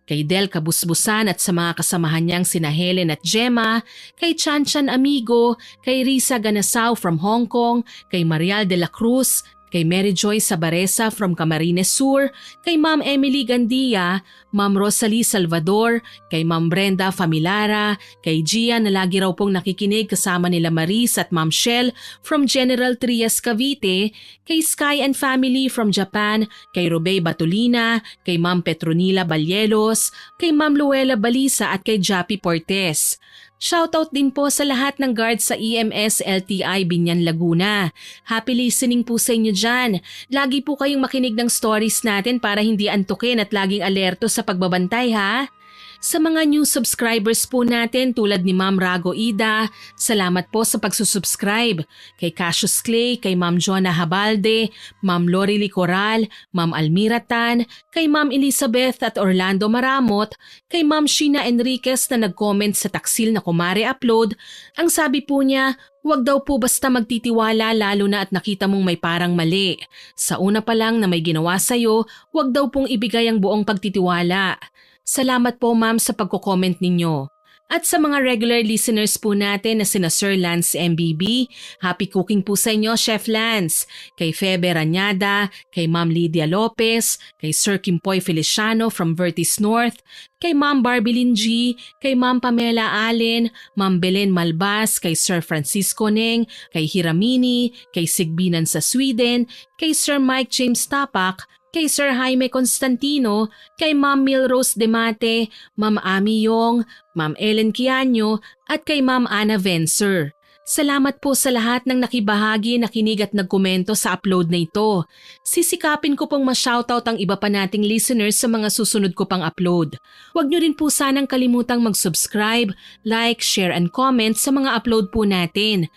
Kay Del Kabusbusan at sa mga kasamahan niyang sina Helen at Gemma, kay Chan Chan Amigo, kay Risa Ganasao from Hong Kong, kay Marial de la Cruz, kay Mary Joy Sabaresa from Camarines Sur, kay Ma'am Emily Gandia, Ma'am Rosalie Salvador, kay Ma'am Brenda Familara, kay Gia na lagi raw pong nakikinig kasama nila Maris at Ma'am Shell from General Trias Cavite, kay Sky and Family from Japan, kay Robey Batulina, kay Ma'am Petronila Balyelos, kay Ma'am Luella Balisa at kay Jappy Portes. Shoutout din po sa lahat ng guards sa EMS LTI Binyan Laguna. Happy listening po sa inyo dyan. Lagi po kayong makinig ng stories natin para hindi antukin at laging alerto sa pagbabantay ha. Sa mga new subscribers po natin tulad ni Ma'am Rago Ida, salamat po sa pagsusubscribe. Kay Cassius Clay, kay Ma'am Jonah Habalde, Ma'am Lori Licoral, Ma'am Almira Tan, kay Ma'am Elizabeth at Orlando Maramot, kay Ma'am Sheena Enriquez na nag-comment sa taksil na Kumare Upload. Ang sabi po niya, huwag daw po basta magtitiwala lalo na at nakita mong may parang mali. Sa una pa lang na may ginawa sa'yo, huwag daw pong ibigay ang buong pagtitiwala. Salamat po ma'am sa pagko-comment ninyo. At sa mga regular listeners po natin na sina Sir Lance MBB, happy cooking po sa inyo Chef Lance. Kay Febe Ranyada, kay Ma'am Lydia Lopez, kay Sir Kimpoy Feliciano from Vertis North, kay Ma'am Barbilin G, kay Ma'am Pamela Allen, Ma'am Belen Malbas, kay Sir Francisco Neng, kay Hiramini, kay Sigbinan sa Sweden, kay Sir Mike James Tapak, kay Sir Jaime Constantino, kay Ma'am Milrose Demate, Ma'am Ami Yong, Ma'am Ellen Kianyo at kay Ma'am Anna Vencer. Salamat po sa lahat ng nakibahagi, nakinig at nagkomento sa upload na ito. Sisikapin ko pong ma-shoutout ang iba pa nating listeners sa mga susunod ko pang upload. Huwag niyo rin po sanang kalimutang mag-subscribe, like, share and comment sa mga upload po natin.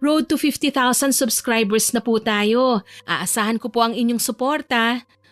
Road to 50,000 subscribers na po tayo. Aasahan ko po ang inyong suporta.